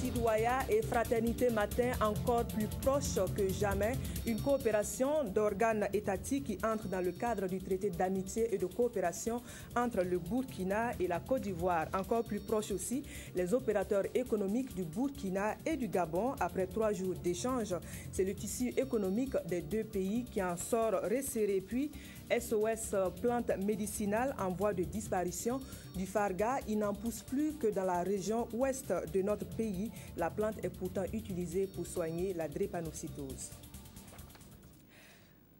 Sidoya et Fraternité Matin encore plus proches que jamais. Une coopération d'organes étatiques qui entre dans le cadre du traité d'amitié et de coopération entre le Burkina et la Côte d'Ivoire. Encore plus proches aussi, les opérateurs économiques du Burkina et du Gabon après 3 jours d'échange. C'est le tissu économique des deux pays qui en sort resserré. Puis, SOS plante médicinale en voie de disparition du Farga. Il n'en pousse plus que dans la région ouest de notre pays. La plante est pourtant utilisée pour soigner la drépanocytose.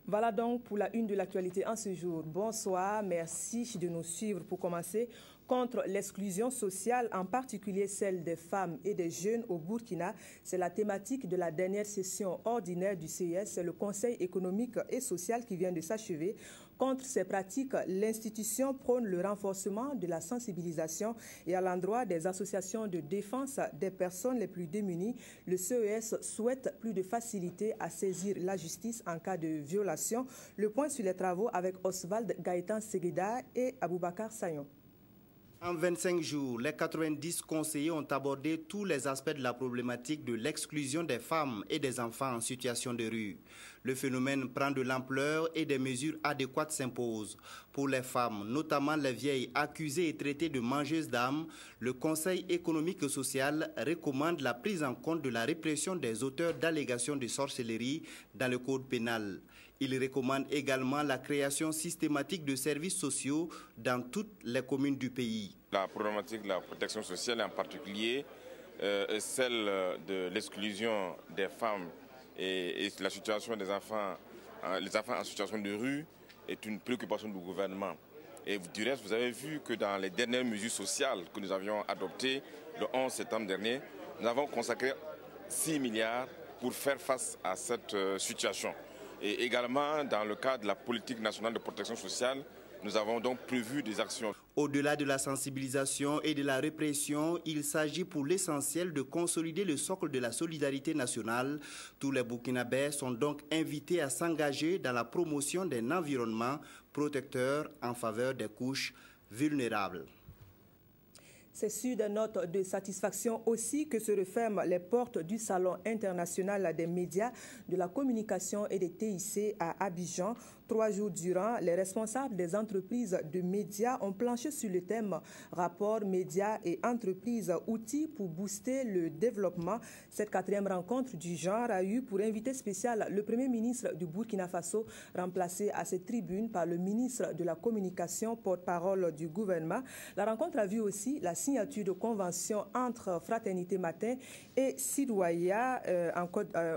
Voilà donc pour la une de l'actualité en ce jour. Bonsoir, merci de nous suivre. Pour commencer, contre l'exclusion sociale, en particulier celle des femmes et des jeunes au Burkina, c'est la thématique de la dernière session ordinaire du CES, c'est le Conseil économique et social qui vient de s'achever. Contre ces pratiques, l'institution prône le renforcement de la sensibilisation et à l'endroit des associations de défense des personnes les plus démunies. Le CES souhaite plus de facilité à saisir la justice en cas de violation. Le point sur les travaux avec Oswald Gaëtan Segueda et Aboubakar Sayon. En 25 jours, les 90 conseillers ont abordé tous les aspects de la problématique de l'exclusion des femmes et des enfants en situation de rue. Le phénomène prend de l'ampleur et des mesures adéquates s'imposent. Pour les femmes, notamment les vieilles accusées et traitées de mangeuses d'âmes, le Conseil économique et social recommande la prise en compte de la répression des auteurs d'allégations de sorcellerie dans le code pénal. Il recommande également la création systématique de services sociaux dans toutes les communes du pays. La problématique de la protection sociale, en particulier celle de l'exclusion des femmes et la situation des enfants, les enfants en situation de rue, est une préoccupation du gouvernement. Et du reste, vous avez vu que dans les dernières mesures sociales que nous avions adoptées le 11 septembre dernier, nous avons consacré 6 milliards pour faire face à cette situation. Et également, dans le cadre de la politique nationale de protection sociale, nous avons donc prévu des actions. Au-delà de la sensibilisation et de la répression, il s'agit pour l'essentiel de consolider le socle de la solidarité nationale. Tous les Burkinabés sont donc invités à s'engager dans la promotion d'un environnement protecteur en faveur des couches vulnérables. C'est sur des notes de satisfaction aussi que se referment les portes du Salon international des médias, de la communication et des TIC à Abidjan. 3 jours durant, les responsables des entreprises de médias ont planché sur le thème « Rapport médias et entreprises, outils pour booster le développement ». Cette 4e rencontre du genre a eu pour invité spécial le Premier ministre du Burkina Faso, remplacé à cette tribune par le ministre de la Communication, porte-parole du gouvernement. La rencontre a vu aussi la signature de convention entre Fraternité Matin et Sidoya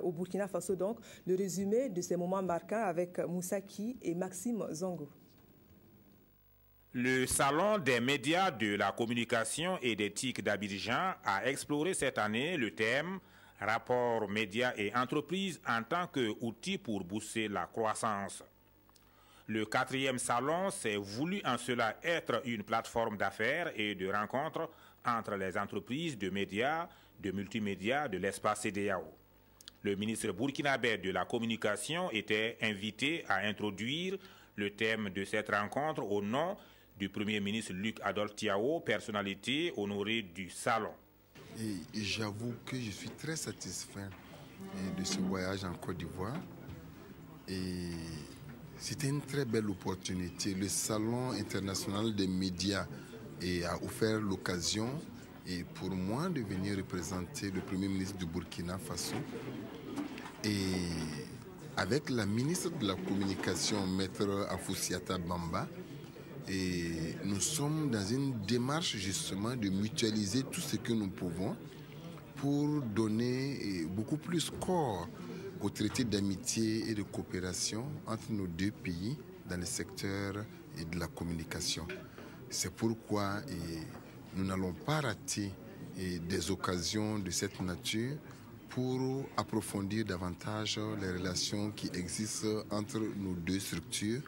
au Burkina Faso. Donc, le résumé de ces moments marquants avec Moussaki et Maxime Zongo. Le Salon des médias, de la communication et des TIC d'Abidjan a exploré cette année le thème « Rapport médias et entreprises en tant qu'outil pour booster la croissance ». Le 4e salon s'est voulu en cela être une plateforme d'affaires et de rencontres entre les entreprises de médias, de multimédia de l'espace CEDEAO. Le ministre burkinabé de la communication était invité à introduire le thème de cette rencontre au nom du Premier ministre Luc Adolphe Thiaw, personnalité honorée du salon. Et j'avoue que je suis très satisfait de ce voyage en Côte d'Ivoire. Et c'était une très belle opportunité. Le Salon international des médias a offert l'occasion pour moi de venir représenter le Premier ministre du Burkina Faso. Et avec la ministre de la Communication, Maître Afoussiata Bamba, et nous sommes dans une démarche justement de mutualiser tout ce que nous pouvons pour donner beaucoup plus corps au traité d'amitié et de coopération entre nos deux pays dans le secteur de la communication. C'est pourquoi nous n'allons pas rater des occasions de cette nature pour approfondir davantage les relations qui existent entre nos deux structures.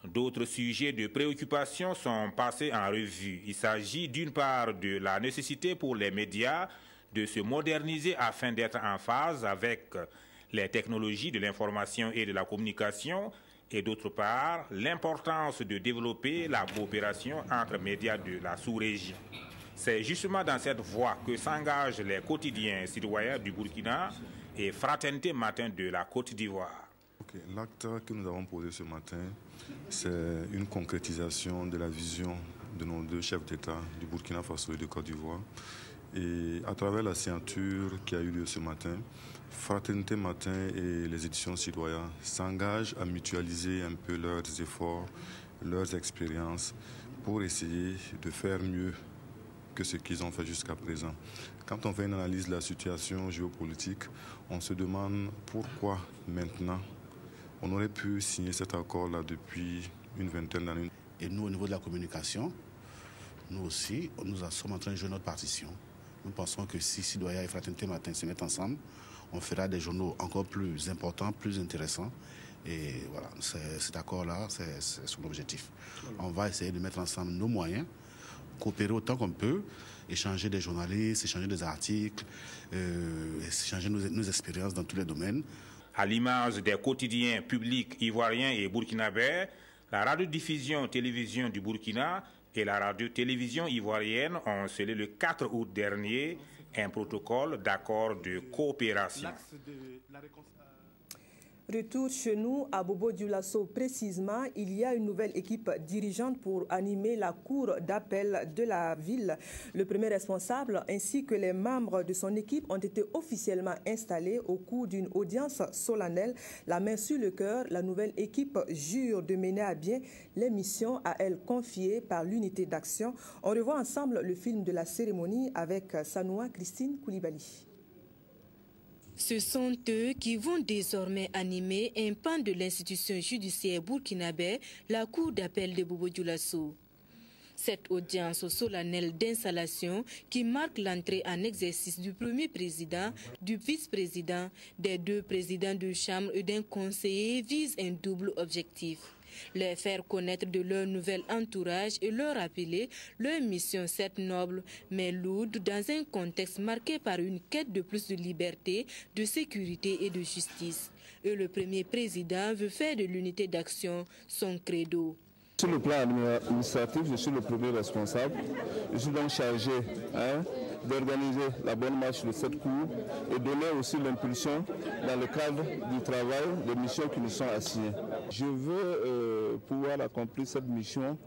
D'autres sujets de préoccupation sont passés en revue. Il s'agit d'une part de la nécessité pour les médias de se moderniser afin d'être en phase avec les technologies de l'information et de la communication, et d'autre part l'importance de développer la coopération entre médias de la sous-région. C'est justement dans cette voie que s'engagent les quotidiens citoyens du Burkina et Fraternité Matin de la Côte d'Ivoire. L'acte que nous avons posé ce matin, c'est une concrétisation de la vision de nos deux chefs d'État du Burkina Faso et de Côte d'Ivoire. Et à travers la signature qui a eu lieu ce matin, Fraternité Matin et les éditions citoyens s'engagent à mutualiser un peu leurs efforts, leurs expériences pour essayer de faire mieux que ce qu'ils ont fait jusqu'à présent. Quand on fait une analyse de la situation géopolitique, on se demande pourquoi maintenant on aurait pu signer cet accord-là depuis une vingtaine d'années. Et nous, au niveau de la communication, nous aussi, nous sommes en train de jouer notre partition. Nous pensons que si Sidoya et Fraternité Matin se mettent ensemble, on fera des journaux encore plus importants, plus intéressants. Et voilà, cet accord-là, c'est son objectif. On va essayer de mettre ensemble nos moyens, coopérer autant qu'on peut, échanger des journalistes, échanger des articles, échanger nos expériences dans tous les domaines. À l'image des quotidiens publics ivoiriens et burkinabés, la radiodiffusion-télévision du Burkina et la radio-télévision ivoirienne ont scellé le 4 août dernier un protocole d'accord de coopération. Retour chez nous à Bobo-Dioulasso précisément, il y a une nouvelle équipe dirigeante pour animer la cour d'appel de la ville. Le premier responsable ainsi que les membres de son équipe ont été officiellement installés au cours d'une audience solennelle. La main sur le cœur, la nouvelle équipe jure de mener à bien les missions à elle confiées par l'unité d'action. On revoit ensemble le film de la cérémonie avec Sanoua Christine Koulibaly. Ce sont eux qui vont désormais animer un pan de l'institution judiciaire burkinabé, la cour d'appel de Bobo-Dioulasso. Cette audience solennelle d'installation qui marque l'entrée en exercice du premier président, du vice-président, des deux présidents de chambre et d'un conseiller vise un double objectif. Les faire connaître de leur nouvel entourage et leur rappeler leur mission certes noble, mais lourde dans un contexte marqué par une quête de plus de liberté, de sécurité et de justice. Et le premier président veut faire de l'unité d'action son credo. Sur le plan administratif, je suis le premier responsable. Je suis donc chargé d'organiser la bonne marche de cette cour et donner aussi l'impulsion dans le cadre du travail des missions qui nous sont assignées. Je veux pouvoir accomplir cette mission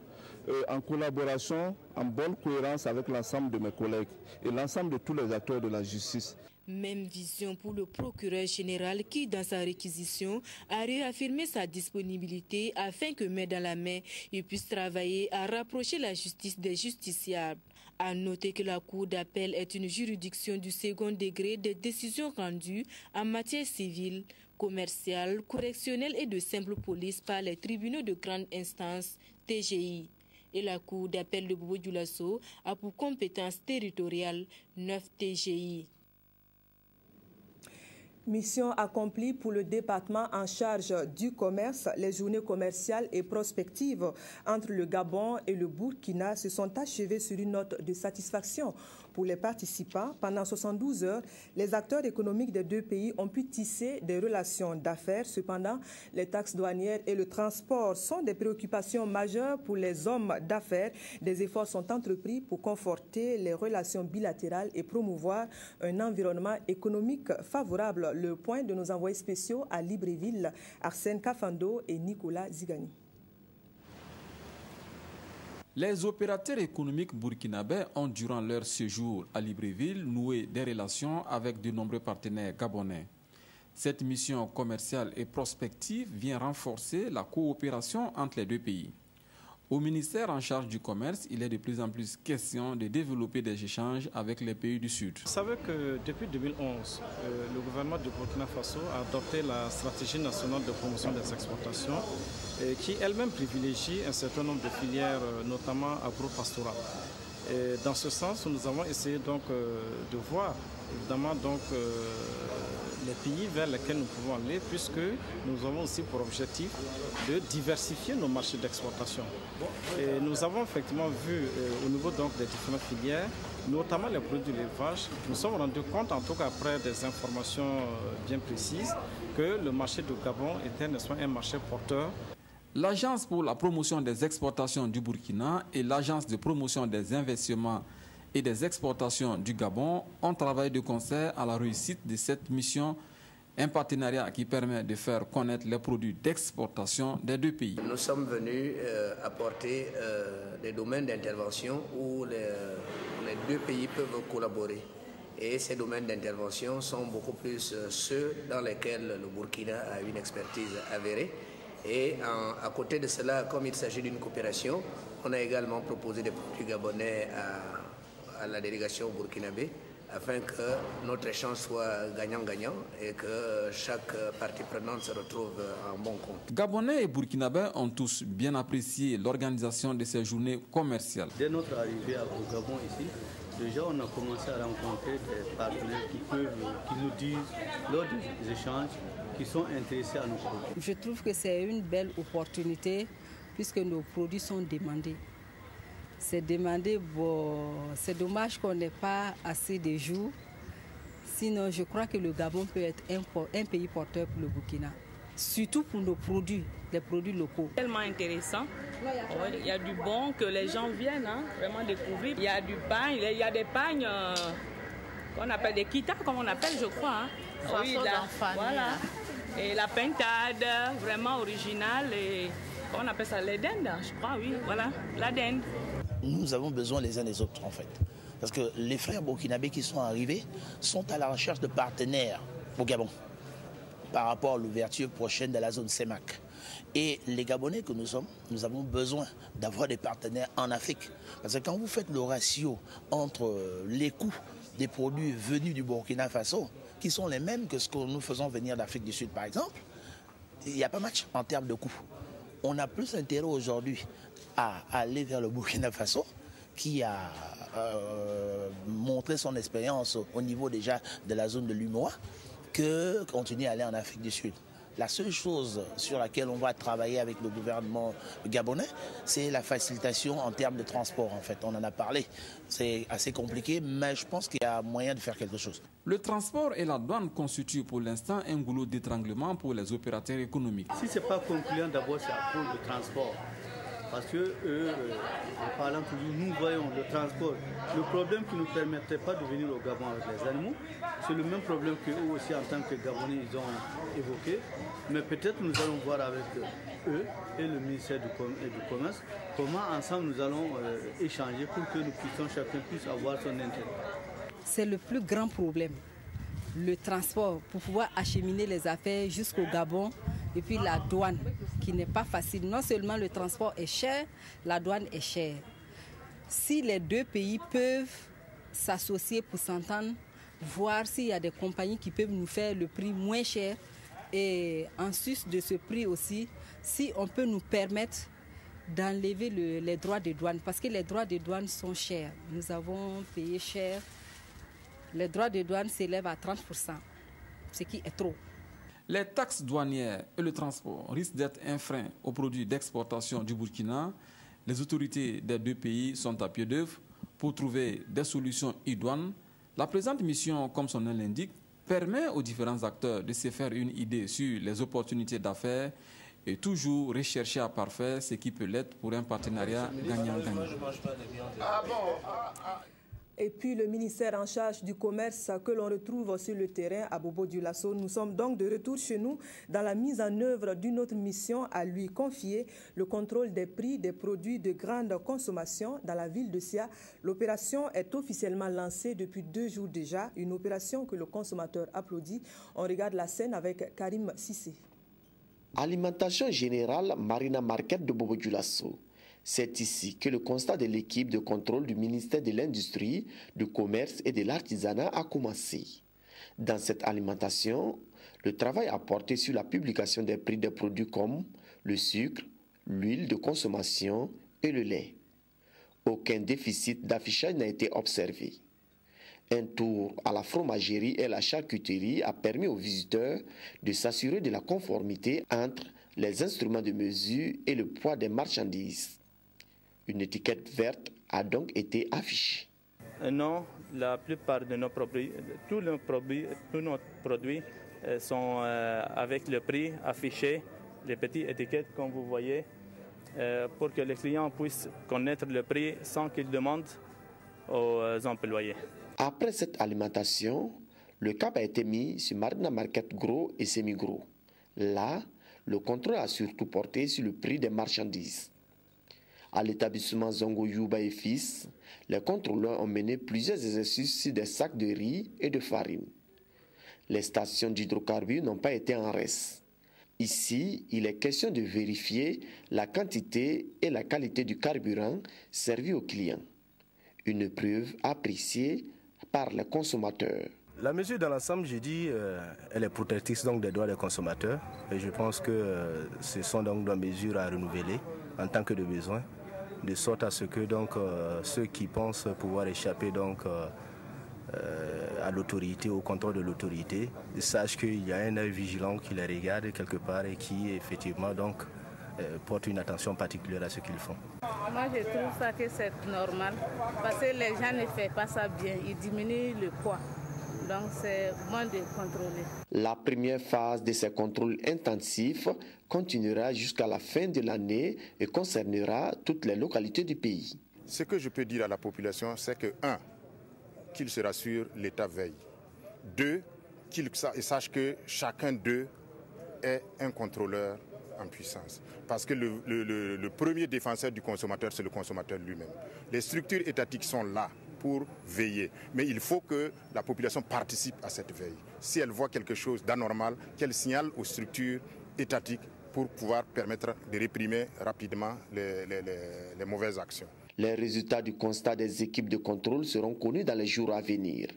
en collaboration, en bonne cohérence avec l'ensemble de mes collègues et l'ensemble de tous les acteurs de la justice. Même vision pour le procureur général qui, dans sa réquisition, a réaffirmé sa disponibilité afin que, main dans la main, il puisse travailler à rapprocher la justice des justiciables. À noter que la Cour d'appel est une juridiction du second degré des décisions rendues en matière civile, commerciale, correctionnelle et de simple police par les tribunaux de grande instance, TGI. Et la Cour d'appel de Bobo-Dioulasso a pour compétence territoriale 9 TGI. Mission accomplie pour le département en charge du commerce. Les journées commerciales et prospectives entre le Gabon et le Burkina se sont achevées sur une note de satisfaction. Pour les participants, pendant 72 heures, les acteurs économiques des deux pays ont pu tisser des relations d'affaires. Cependant, les taxes douanières et le transport sont des préoccupations majeures pour les hommes d'affaires. Des efforts sont entrepris pour conforter les relations bilatérales et promouvoir un environnement économique favorable. Le point de nos envoyés spéciaux à Libreville, Arsène Kafando et Nicolas Zigani. Les opérateurs économiques burkinabés ont, durant leur séjour à Libreville, noué des relations avec de nombreux partenaires gabonais. Cette mission commerciale et prospective vient renforcer la coopération entre les deux pays. Au ministère en charge du commerce, il est de plus en plus question de développer des échanges avec les pays du Sud. Vous savez que depuis 2011, le gouvernement du Burkina Faso a adopté la stratégie nationale de promotion des exportations qui elle-même privilégie un certain nombre de filières, notamment agro-pastorales. Dans ce sens, nous avons essayé donc de voir évidemment les pays vers lesquels nous pouvons aller, puisque nous avons aussi pour objectif de diversifier nos marchés d'exportation. Et nous avons effectivement vu au niveau donc des différentes filières, notamment les produits de l'élevage, nous sommes rendus compte, en tout cas après des informations bien précises, que le marché du Gabon était un marché porteur. L'Agence pour la promotion des exportations du Burkina et l'Agence de promotion des investissements et des exportations du Gabon ont travaillé de concert à la réussite de cette mission, un partenariat qui permet de faire connaître les produits d'exportation des deux pays. Nous sommes venus apporter des domaines d'intervention où les deux pays peuvent collaborer. Et ces domaines d'intervention sont beaucoup plus ceux dans lesquels le Burkina a une expertise avérée. Et à côté de cela, comme il s'agit d'une coopération, on a également proposé des produits gabonais à la délégation burkinabé afin que notre échange soit gagnant-gagnant et que chaque partie prenante se retrouve en bon compte. Gabonais et Burkinabés ont tous bien apprécié l'organisation de ces journées commerciales. Dès notre arrivée au Gabon ici, déjà on a commencé à rencontrer des partenaires qui nous disent lors des échanges qui sont intéressés à nos produits. Je trouve que c'est une belle opportunité puisque nos produits sont demandés. C'est demandé, bon, c'est dommage qu'on n'ait pas assez de jours. Sinon, je crois que le Gabon peut être un pays porteur pour le Burkina. Surtout pour nos produits, les produits locaux. Tellement intéressant. Il y a du bon que les gens viennent vraiment découvrir. Il y a du pain, il y a des pagnes qu'on appelle des kita, comme on appelle, je crois. Oui, voilà. Et la pintade, vraiment originale. Et on appelle ça les dendes, je crois, oui, voilà, la dinde. Nous avons besoin les uns des autres, en fait. Parce que les frères burkinabés qui sont arrivés sont à la recherche de partenaires au Gabon par rapport à l'ouverture prochaine de la zone CEMAC. Et les Gabonais que nous sommes, nous avons besoin d'avoir des partenaires en Afrique. Parce que quand vous faites le ratio entre les coûts des produits venus du Burkina Faso, qui sont les mêmes que ce que nous faisons venir d'Afrique du Sud, par exemple, il n'y a pas match en termes de coûts. On a plus intérêt aujourd'hui à aller vers le Burkina Faso, qui a montré son expérience au niveau déjà de la zone de l'UMOA, que continuer à aller en Afrique du Sud. La seule chose sur laquelle on va travailler avec le gouvernement gabonais, c'est la facilitation en termes de transport. En fait, on en a parlé. C'est assez compliqué, mais je pense qu'il y a moyen de faire quelque chose. Le transport et la douane constituent pour l'instant un goulot d'étranglement pour les opérateurs économiques. Si ce n'est pas concluant, d'abord c'est à cause du transport. Parce que en parlant toujours, nous voyons le transport. Le problème qui ne nous permettait pas de venir au Gabon avec les animaux, c'est le même problème qu'eux aussi en tant que Gabonais ils ont évoqué. Mais peut-être nous allons voir avec eux et le ministère du Commerce comment ensemble nous allons échanger pour que nous puissions, chacun puisse avoir son intérêt. C'est le plus grand problème, le transport, pour pouvoir acheminer les affaires jusqu'au Gabon. Et puis la douane, qui n'est pas facile. Non seulement le transport est cher, la douane est chère. Si les deux pays peuvent s'associer pour s'entendre, voir s'il y a des compagnies qui peuvent nous faire le prix moins cher, et en sus de ce prix aussi, si on peut nous permettre d'enlever les droits de douane, parce que les droits de douane sont chers. Nous avons payé cher. Les droits de douane s'élèvent à 30%, ce qui est trop. Les taxes douanières et le transport risquent d'être un frein aux produits d'exportation du Burkina. Les autorités des deux pays sont à pied d'œuvre pour trouver des solutions idoines. La présente mission, comme son nom l'indique, permet aux différents acteurs de se faire une idée sur les opportunités d'affaires et toujours rechercher à parfaire ce qui peut l'être pour un partenariat gagnant-gagnant. Et puis le ministère en charge du commerce que l'on retrouve sur le terrain à Bobo-Dioulasso. Nous sommes donc de retour chez nous dans la mise en œuvre d'une autre mission à lui confier, le contrôle des prix des produits de grande consommation dans la ville de Sia. L'opération est officiellement lancée depuis 2 jours déjà, une opération que le consommateur applaudit. On regarde la scène avec Karim Sissé. Alimentation générale Marina Market de Bobo-Dioulasso. C'est ici que le constat de l'équipe de contrôle du ministère de l'Industrie, du Commerce et de l'Artisanat a commencé. Dans cette alimentation, le travail a porté sur la publication des prix des produits comme le sucre, l'huile de consommation et le lait. Aucun déficit d'affichage n'a été observé. Un tour à la fromagerie et la charcuterie a permis aux visiteurs de s'assurer de la conformité entre les instruments de mesure et le poids des marchandises. Une étiquette verte a donc été affichée. Non, la plupart de nos produits, tous nos produits sont avec le prix affiché, les petites étiquettes comme vous voyez, pour que les clients puissent connaître le prix sans qu'ils demandent aux employés. Après cette alimentation, le cap a été mis sur Marina Market gros et semi-gros. Là, le contrôle a surtout porté sur le prix des marchandises. À l'établissement Zongo Yuba et Fils, les contrôleurs ont mené plusieurs exercices sur des sacs de riz et de farine. Les stations d'hydrocarbures n'ont pas été en reste. Ici, il est question de vérifier la quantité et la qualité du carburant servi aux clients. Une preuve appréciée par les consommateurs. La mesure dans l'ensemble, je dis, elle est protectrice donc des droits des consommateurs. Et je pense que ce sont donc des mesures à renouveler en tant que de besoin, de sorte à ce que donc ceux qui pensent pouvoir échapper donc à l'autorité, au contrôle de l'autorité, sachent qu'il y a un œil vigilant qui les regarde quelque part et qui effectivement donc porte une attention particulière à ce qu'ils font. Moi je trouve ça que c'est normal parce que les gens ne font pas ça bien, ils diminuent le poids. Donc c'est moins de contrôler. La première phase de ces contrôles intensifs continuera jusqu'à la fin de l'année et concernera toutes les localités du pays. Ce que je peux dire à la population, c'est que 1. Qu'ils se rassurent, l'État veille. 2. Qu'ils sachent que chacun d'eux est un contrôleur en puissance. Parce que le premier défenseur du consommateur, c'est le consommateur lui-même. Les structures étatiques sont là pour veiller. Mais il faut que la population participe à cette veille. Si elle voit quelque chose d'anormal, qu'elle signale aux structures étatiques pour pouvoir permettre de réprimer rapidement les mauvaises actions. Les résultats du constat des équipes de contrôle seront connus dans les jours à venir.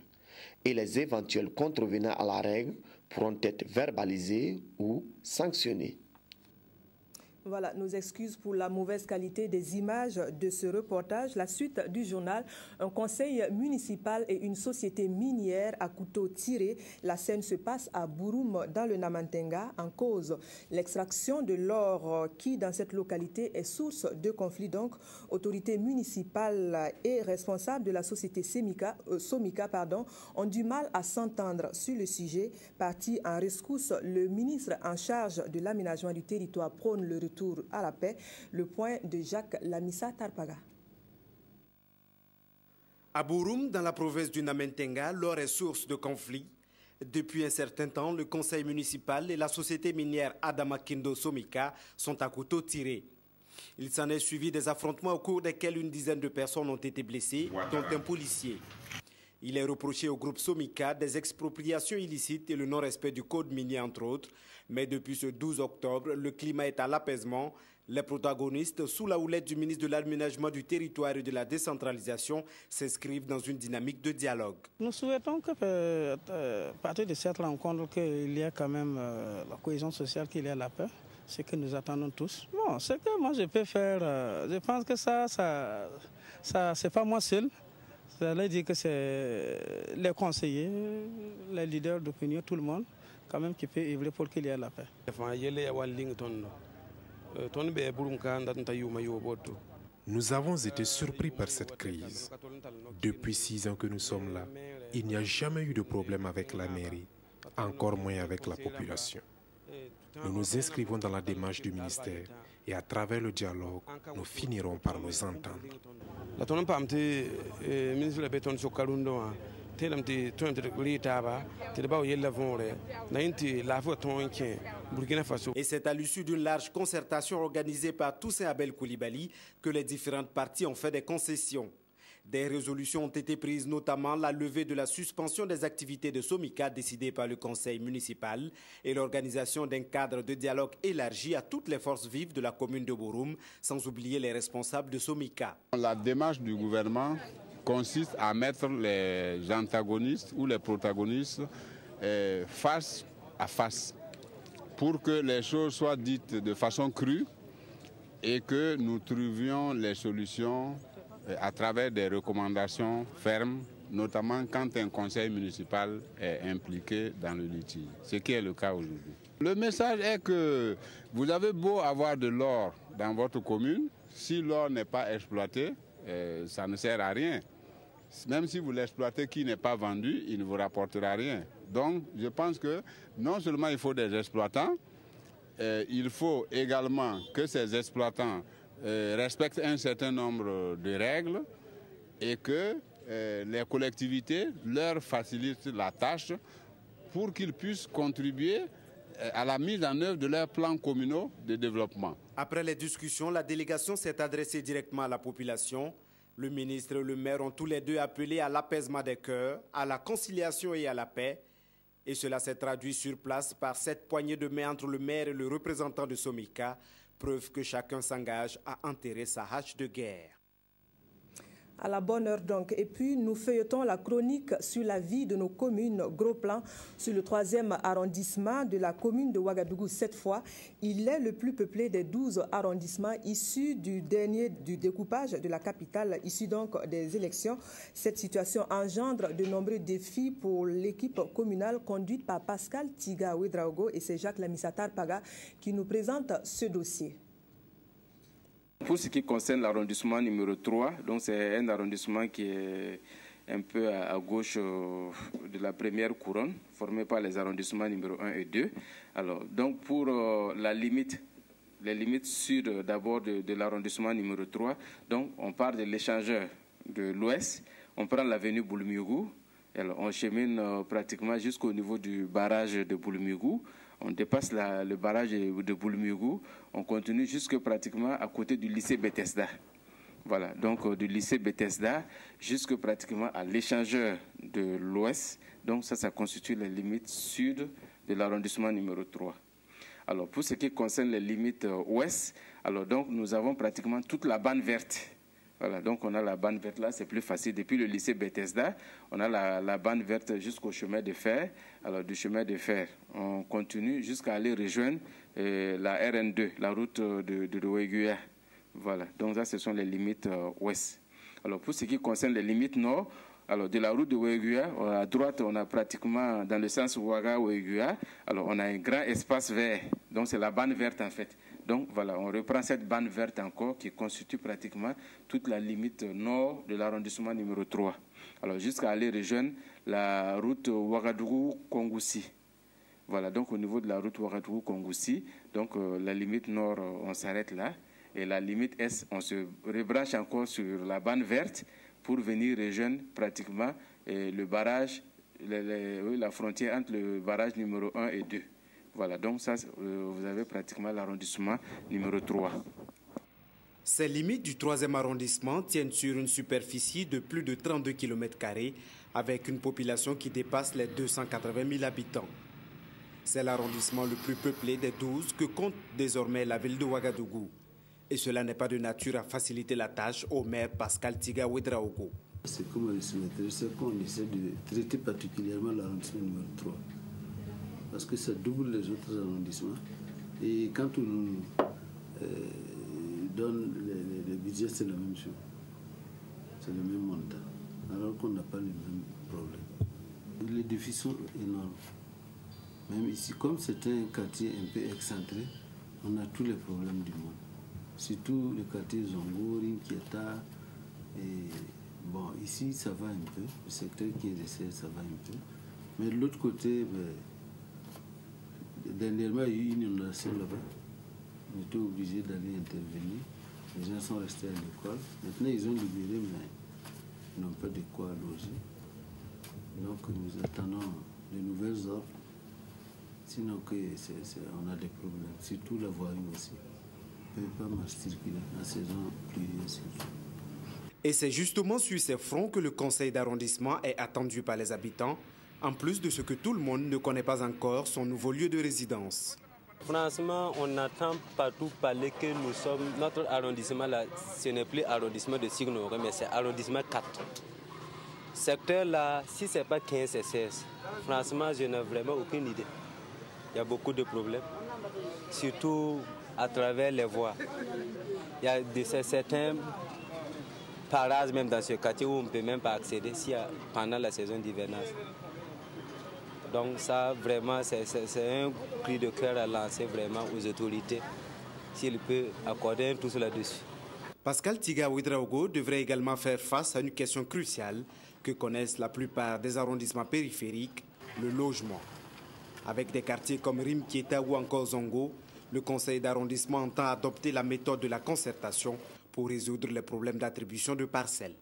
Et les éventuels contrevenants à la règle pourront être verbalisés ou sanctionnés. Voilà, nos excuses pour la mauvaise qualité des images de ce reportage. La suite du journal, un conseil municipal et une société minière à couteau tiré. La scène se passe à Bouroum, dans le Namantenga, en cause l'extraction de l'or qui, dans cette localité, est source de conflits. Donc, autorités municipales et responsables de la société Somika ont du mal à s'entendre sur le sujet. Parti en rescousse, le ministre en charge de l'aménagement du territoire prône le retour à la paix. Le point de Jacques Lamissa Tarpaga. À Bouroum, dans la province du Namantenga, l'or est source de conflits. Depuis un certain temps, le conseil municipal et la société minière Adamakindo Somika sont à couteau tiré. Il s'en est suivi des affrontements au cours desquels une dizaine de personnes ont été blessées, dont un policier. Il est reproché au groupe Somika des expropriations illicites et le non-respect du code minier, entre autres. Mais depuis ce 12 octobre, le climat est à l'apaisement. Les protagonistes, sous la houlette du ministre de l'Aménagement du Territoire et de la Décentralisation, s'inscrivent dans une dynamique de dialogue. Nous souhaitons que, à partir de cette rencontre, qu'il y ait quand même la cohésion sociale, qu'il y ait la paix. C'est ce que nous attendons tous. Bon, ce que moi je peux faire, je pense que ça c'est pas moi seul. Ça veut dire que c'est les conseillers, les leaders d'opinion, tout le monde, quand même, qui peut œuvrer pour qu'il y ait la paix. Nous avons été surpris par cette crise. Depuis 6 ans que nous sommes là, il n'y a jamais eu de problème avec la mairie, encore moins avec la population. Nous nous inscrivons dans la démarche du ministère et à travers le dialogue, nous finirons par nous entendre. Et c'est à l'issue d'une large concertation organisée par Toussaint Abel Koulibaly que les différentes parties ont fait des concessions. Des résolutions ont été prises, notamment la levée de la suspension des activités de Somika décidée par le conseil municipal et l'organisation d'un cadre de dialogue élargi à toutes les forces vives de la commune de Bouroum, sans oublier les responsables de Somika. La démarche du gouvernement consiste à mettre les antagonistes ou les protagonistes face à face pour que les choses soient dites de façon crue et que nous trouvions les solutions à travers des recommandations fermes, notamment quand un conseil municipal est impliqué dans le litige, ce qui est le cas aujourd'hui. Le message est que vous avez beau avoir de l'or dans votre commune, si l'or n'est pas exploité, ça ne sert à rien. Même si vous l'exploitez qui n'est pas vendu, il ne vous rapportera rien. Donc je pense que non seulement il faut des exploitants, il faut également que ces exploitants respectent un certain nombre de règles et les collectivités leur facilitent la tâche pour qu'ils puissent contribuer à la mise en œuvre de leurs plans communaux de développement. Après les discussions, la délégation s'est adressée directement à la population. Le ministre et le maire ont tous les deux appelé à l'apaisement des cœurs, à la conciliation et à la paix. Et cela s'est traduit sur place par cette poignée de main entre le maire et le représentant de Somika, preuve que chacun s'engage à enterrer sa hache de guerre. À la bonne heure donc. Et puis, nous feuilletons la chronique sur la vie de nos communes. Gros plan sur le 3e arrondissement de la commune de Ouagadougou. Cette fois, il est le plus peuplé des 12 arrondissements issus du découpage de la capitale, issus donc des élections. Cette situation engendre de nombreux défis pour l'équipe communale conduite par Pascal Tiga Ouedraogo, et c'est Jacques Lamissatar Paga qui nous présente ce dossier. Pour ce qui concerne l'arrondissement numéro 3, donc c'est un arrondissement qui est un peu à gauche de la première couronne, formé par les arrondissements numéro 1 et 2. Alors, donc pour les limites sud d'abord de l'arrondissement numéro 3, donc on part de l'échangeur de l'ouest, on prend l'avenue Boulmiougou, alors on chemine pratiquement jusqu'au niveau du barrage de Boulmiougou. On dépasse le barrage de Boulmiougou, on continue jusque pratiquement à côté du lycée Bethesda. Voilà, donc du lycée Bethesda jusque pratiquement à l'échangeur de l'ouest. Donc ça constitue les limites sud de l'arrondissement numéro 3. Alors pour ce qui concerne les limites ouest, alors donc nous avons pratiquement toute la bande verte. Voilà, donc on a la bande verte là, c'est plus facile. Depuis le lycée Bethesda, on a la bande verte jusqu'au chemin de fer. Alors du chemin de fer, on continue jusqu'à aller rejoindre la RN2, la route de Ouéguia. Voilà, donc ça ce sont les limites ouest. Alors pour ce qui concerne les limites nord, alors de la route de Ouéguia, à droite on a pratiquement dans le sens Ouaga-Ouéguia, alors on a un grand espace vert, donc c'est la bande verte en fait. Donc voilà, on reprend cette bande verte encore qui constitue pratiquement toute la limite nord de l'arrondissement numéro 3. Alors jusqu'à aller rejoindre la route Ouagadougou-Kongoussi. Voilà, donc au niveau de la route Ouagadougou-Kongoussi, donc la limite nord, on s'arrête là. Et la limite est, on se rebranche encore sur la bande verte pour venir rejoindre pratiquement le barrage, la frontière entre le barrage numéro 1 et 2. Voilà, donc ça, vous avez pratiquement l'arrondissement numéro 3. Ces limites du 3e arrondissement tiennent sur une superficie de plus de 32 km² avec une population qui dépasse les 280 000 habitants. C'est l'arrondissement le plus peuplé des 12 que compte désormais la ville de Ouagadougou. Et cela n'est pas de nature à faciliter la tâche au maire Pascal Tiga Ouedraogo. C'est comme le soumetteur, c'est qu'on essaie de traiter particulièrement l'arrondissement numéro 3. Parce que ça double les autres arrondissements. Et quand on nous donne le budget, c'est la même chose. C'est le même montant. Alors qu'on n'a pas les mêmes problèmes. Les défis sont énormes. Même ici, comme c'est un quartier un peu excentré, on a tous les problèmes du monde. Surtout le quartier Zongo, Rinkieta. Et bon, ici, ça va un peu. Le secteur qui est laissé, ça va un peu. Mais de l'autre côté, dernièrement, il y a eu une inondation là-bas. On était obligé d'aller intervenir. Les gens sont restés à l'école. Maintenant, ils ont libéré, mais ils n'ont pas de quoi loger. Donc, nous attendons de nouvelles offres. Sinon, on a des problèmes. Surtout la voirie aussi. On ne peut pas marcher circuler en saison pluvieuse. Et c'est justement sur ces fronts que le conseil d'arrondissement est attendu par les habitants, en plus de ce que tout le monde ne connaît pas encore, son nouveau lieu de résidence. Franchement, on entend partout parler que notre arrondissement, là, ce n'est plus arrondissement de Signoré, mais c'est arrondissement 4. Secteur là, si ce n'est pas 15, c'est 16. Franchement, je n'ai vraiment aucune idée. Il y a beaucoup de problèmes, surtout à travers les voies. Il y a certains parages même dans ce quartier où on ne peut même pas accéder pendant la saison d'hivernage. Donc ça, vraiment, c'est un cri de cœur à lancer vraiment aux autorités, s'ils peuvent accorder un tous là-dessus. Pascal Tiga Ouedraogo devrait également faire face à une question cruciale que connaissent la plupart des arrondissements périphériques, le logement. Avec des quartiers comme Rimkieta ou encore Zongo, le conseil d'arrondissement entend adopter la méthode de la concertation pour résoudre les problèmes d'attribution de parcelles.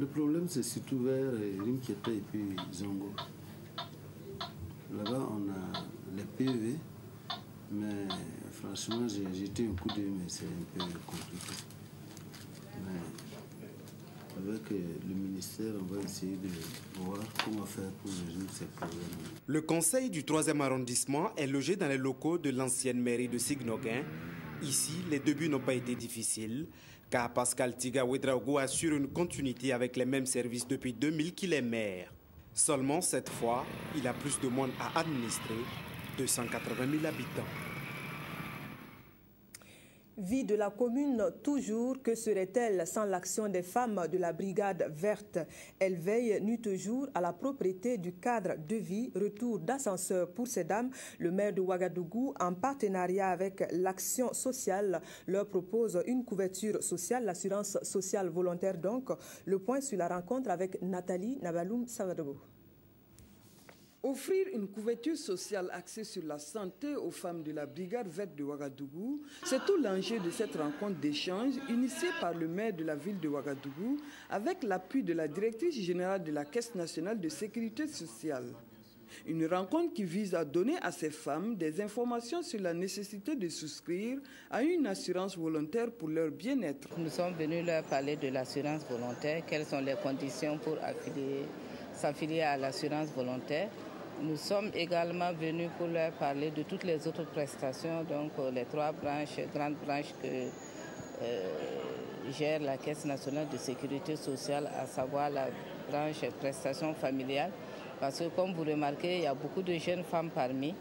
Le problème, c'est surtout vers Rimketa et puis Zongo. Là-bas, on a les PV, mais franchement, j'ai jeté un coup d'œil, mais c'est un peu compliqué. Mais avec le ministère, on va essayer de voir comment faire pour résoudre ces problèmes. Le conseil du 3e arrondissement est logé dans les locaux de l'ancienne mairie de Signoguin. Ici, les débuts n'ont pas été difficiles, car Pascal Tiga Ouedraogo assure une continuité avec les mêmes services depuis 2000 qu'il est maire. Seulement cette fois, il a plus de monde à administrer, 280 000 habitants. Vie de la commune toujours, que serait-elle sans l'action des femmes de la brigade verte? Elle veille nuit et jour à la propriété du cadre de vie. Retour d'ascenseur pour ces dames. Le maire de Ouagadougou, en partenariat avec l'action sociale, leur propose une couverture sociale, l'assurance sociale volontaire donc. Le point sur la rencontre avec Nathalie Nabaloum Savadogo. Offrir une couverture sociale axée sur la santé aux femmes de la brigade verte de Ouagadougou, c'est tout l'enjeu de cette rencontre d'échange initiée par le maire de la ville de Ouagadougou avec l'appui de la directrice générale de la Caisse nationale de sécurité sociale. Une rencontre qui vise à donner à ces femmes des informations sur la nécessité de souscrire à une assurance volontaire pour leur bien-être. Nous sommes venus leur parler de l'assurance volontaire, quelles sont les conditions pour s'affilier à l'assurance volontaire. Nous sommes également venus pour leur parler de toutes les autres prestations, donc les 3 grandes branches que gère la Caisse nationale de sécurité sociale, à savoir la branche prestations familiales. Parce que comme vous remarquez, il y a beaucoup de jeunes femmes parmi.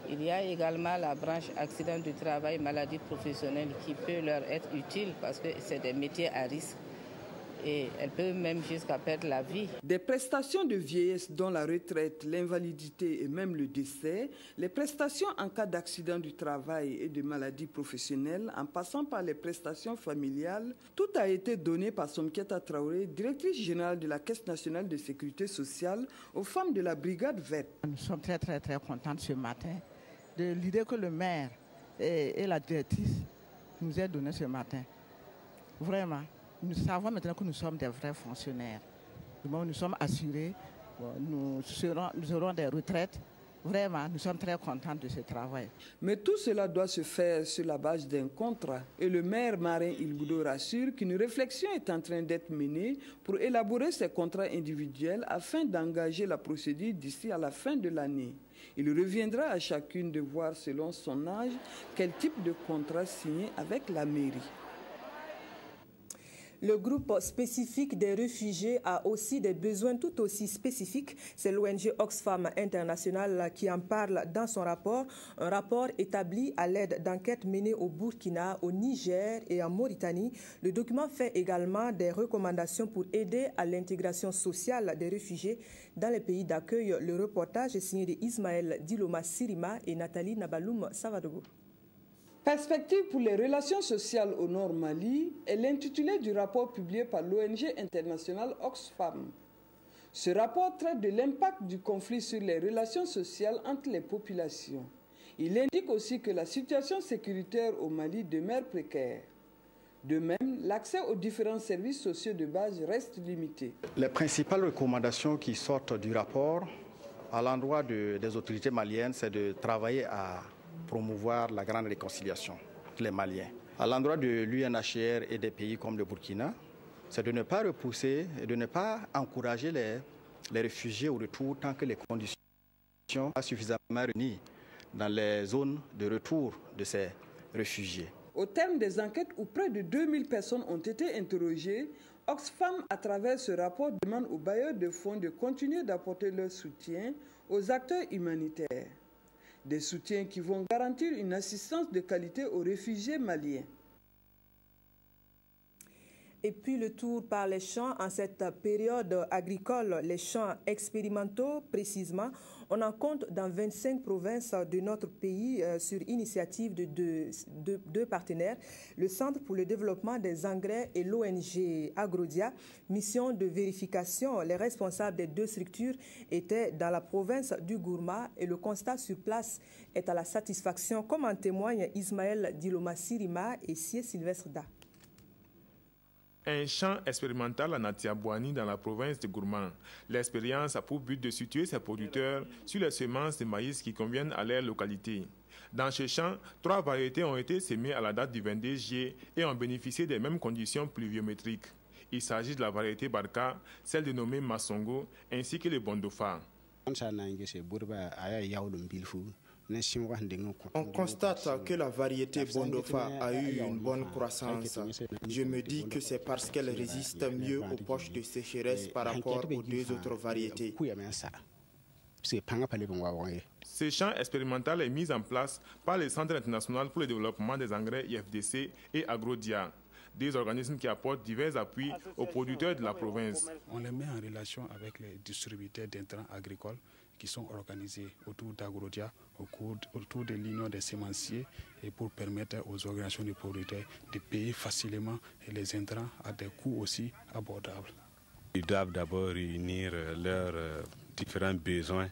Il y a également la branche accident du travail, maladie professionnelle qui peut leur être utile parce que c'est des métiers à risque. Et elle peut même jusqu'à perdre la vie. Des prestations de vieillesse dont la retraite, l'invalidité et même le décès, les prestations en cas d'accident du travail et de maladie professionnelle, en passant par les prestations familiales, tout a été donné par Somkiata Traoré, directrice générale de la Caisse nationale de sécurité sociale, aux femmes de la brigade verte. Nous sommes très contents ce matin de l'idée que le maire et la directrice nous aient donné ce matin. Vraiment. Nous savons maintenant que nous sommes des vrais fonctionnaires. Nous sommes assurés, nous aurons des retraites. Vraiment, nous sommes très contents de ce travail. Mais tout cela doit se faire sur la base d'un contrat. Et le maire Marin Ilboudo rassure qu'une réflexion est en train d'être menée pour élaborer ces contrats individuels afin d'engager la procédure d'ici à la fin de l'année. Il reviendra à chacune de voir selon son âge quel type de contrat signer avec la mairie. Le groupe spécifique des réfugiés a aussi des besoins tout aussi spécifiques. C'est l'ONG Oxfam International qui en parle dans son rapport. Un rapport établi à l'aide d'enquêtes menées au Burkina, au Niger et en Mauritanie. Le document fait également des recommandations pour aider à l'intégration sociale des réfugiés dans les pays d'accueil. Le reportage est signé de Ismaël Diloma Sirima et Nathalie Nabaloum Savadogo. Perspective pour les relations sociales au Nord Mali est l'intitulé du rapport publié par l'ONG internationale Oxfam. Ce rapport traite de l'impact du conflit sur les relations sociales entre les populations. Il indique aussi que la situation sécuritaire au Mali demeure précaire. De même, l'accès aux différents services sociaux de base reste limité. Les principales recommandations qui sortent du rapport à l'endroit des autorités maliennes, c'est de travailler à promouvoir la grande réconciliation entre les Maliens. À l'endroit de l'UNHCR et des pays comme le Burkina, c'est de ne pas repousser et de ne pas encourager les réfugiés au retour tant que les conditions sont suffisamment réunies dans les zones de retour de ces réfugiés. Au terme des enquêtes où près de 2000 personnes ont été interrogées, Oxfam, à travers ce rapport, demande aux bailleurs de fonds de continuer d'apporter leur soutien aux acteurs humanitaires. Des soutiens qui vont garantir une assistance de qualité aux réfugiés maliens. Et puis le tour par les champs en cette période agricole, les champs expérimentaux précisément, on en compte dans 25 provinces de notre pays sur initiative de deux partenaires, le Centre pour le développement des engrais et l'ONG Agrodia. Mission de vérification, les responsables des deux structures étaient dans la province du Gourma et le constat sur place est à la satisfaction, comme en témoignent Ismaël Diloma Sirima et Sie Sylvestre Da. Un champ expérimental à Natiabouani dans la province de Gourmand. L'expérience a pour but de situer ses producteurs sur les semences de maïs qui conviennent à leur localité. Dans ce champ, 3 variétés ont été semées à la date du 22 juillet et ont bénéficié des mêmes conditions pluviométriques. Il s'agit de la variété Barka, celle dénommée Masongo, ainsi que le Bondofa. On constate que la variété Bondofa a eu une bonne croissance. Je me dis que c'est parce qu'elle résiste mieux aux poches de sécheresse par rapport aux 2 autres variétés. Ce champ expérimental est mis en place par le Centre international pour le développement des engrais IFDC et Agrodia, des organismes qui apportent divers appuis aux producteurs de la province. On les met en relation avec les distributeurs d'intrants agricoles qui sont organisés autour d'Agrodia, autour de l'union des semenciers, et pour permettre aux organisations de producteurs de payer facilement les intrants à des coûts aussi abordables. Ils doivent d'abord réunir leurs différents besoins,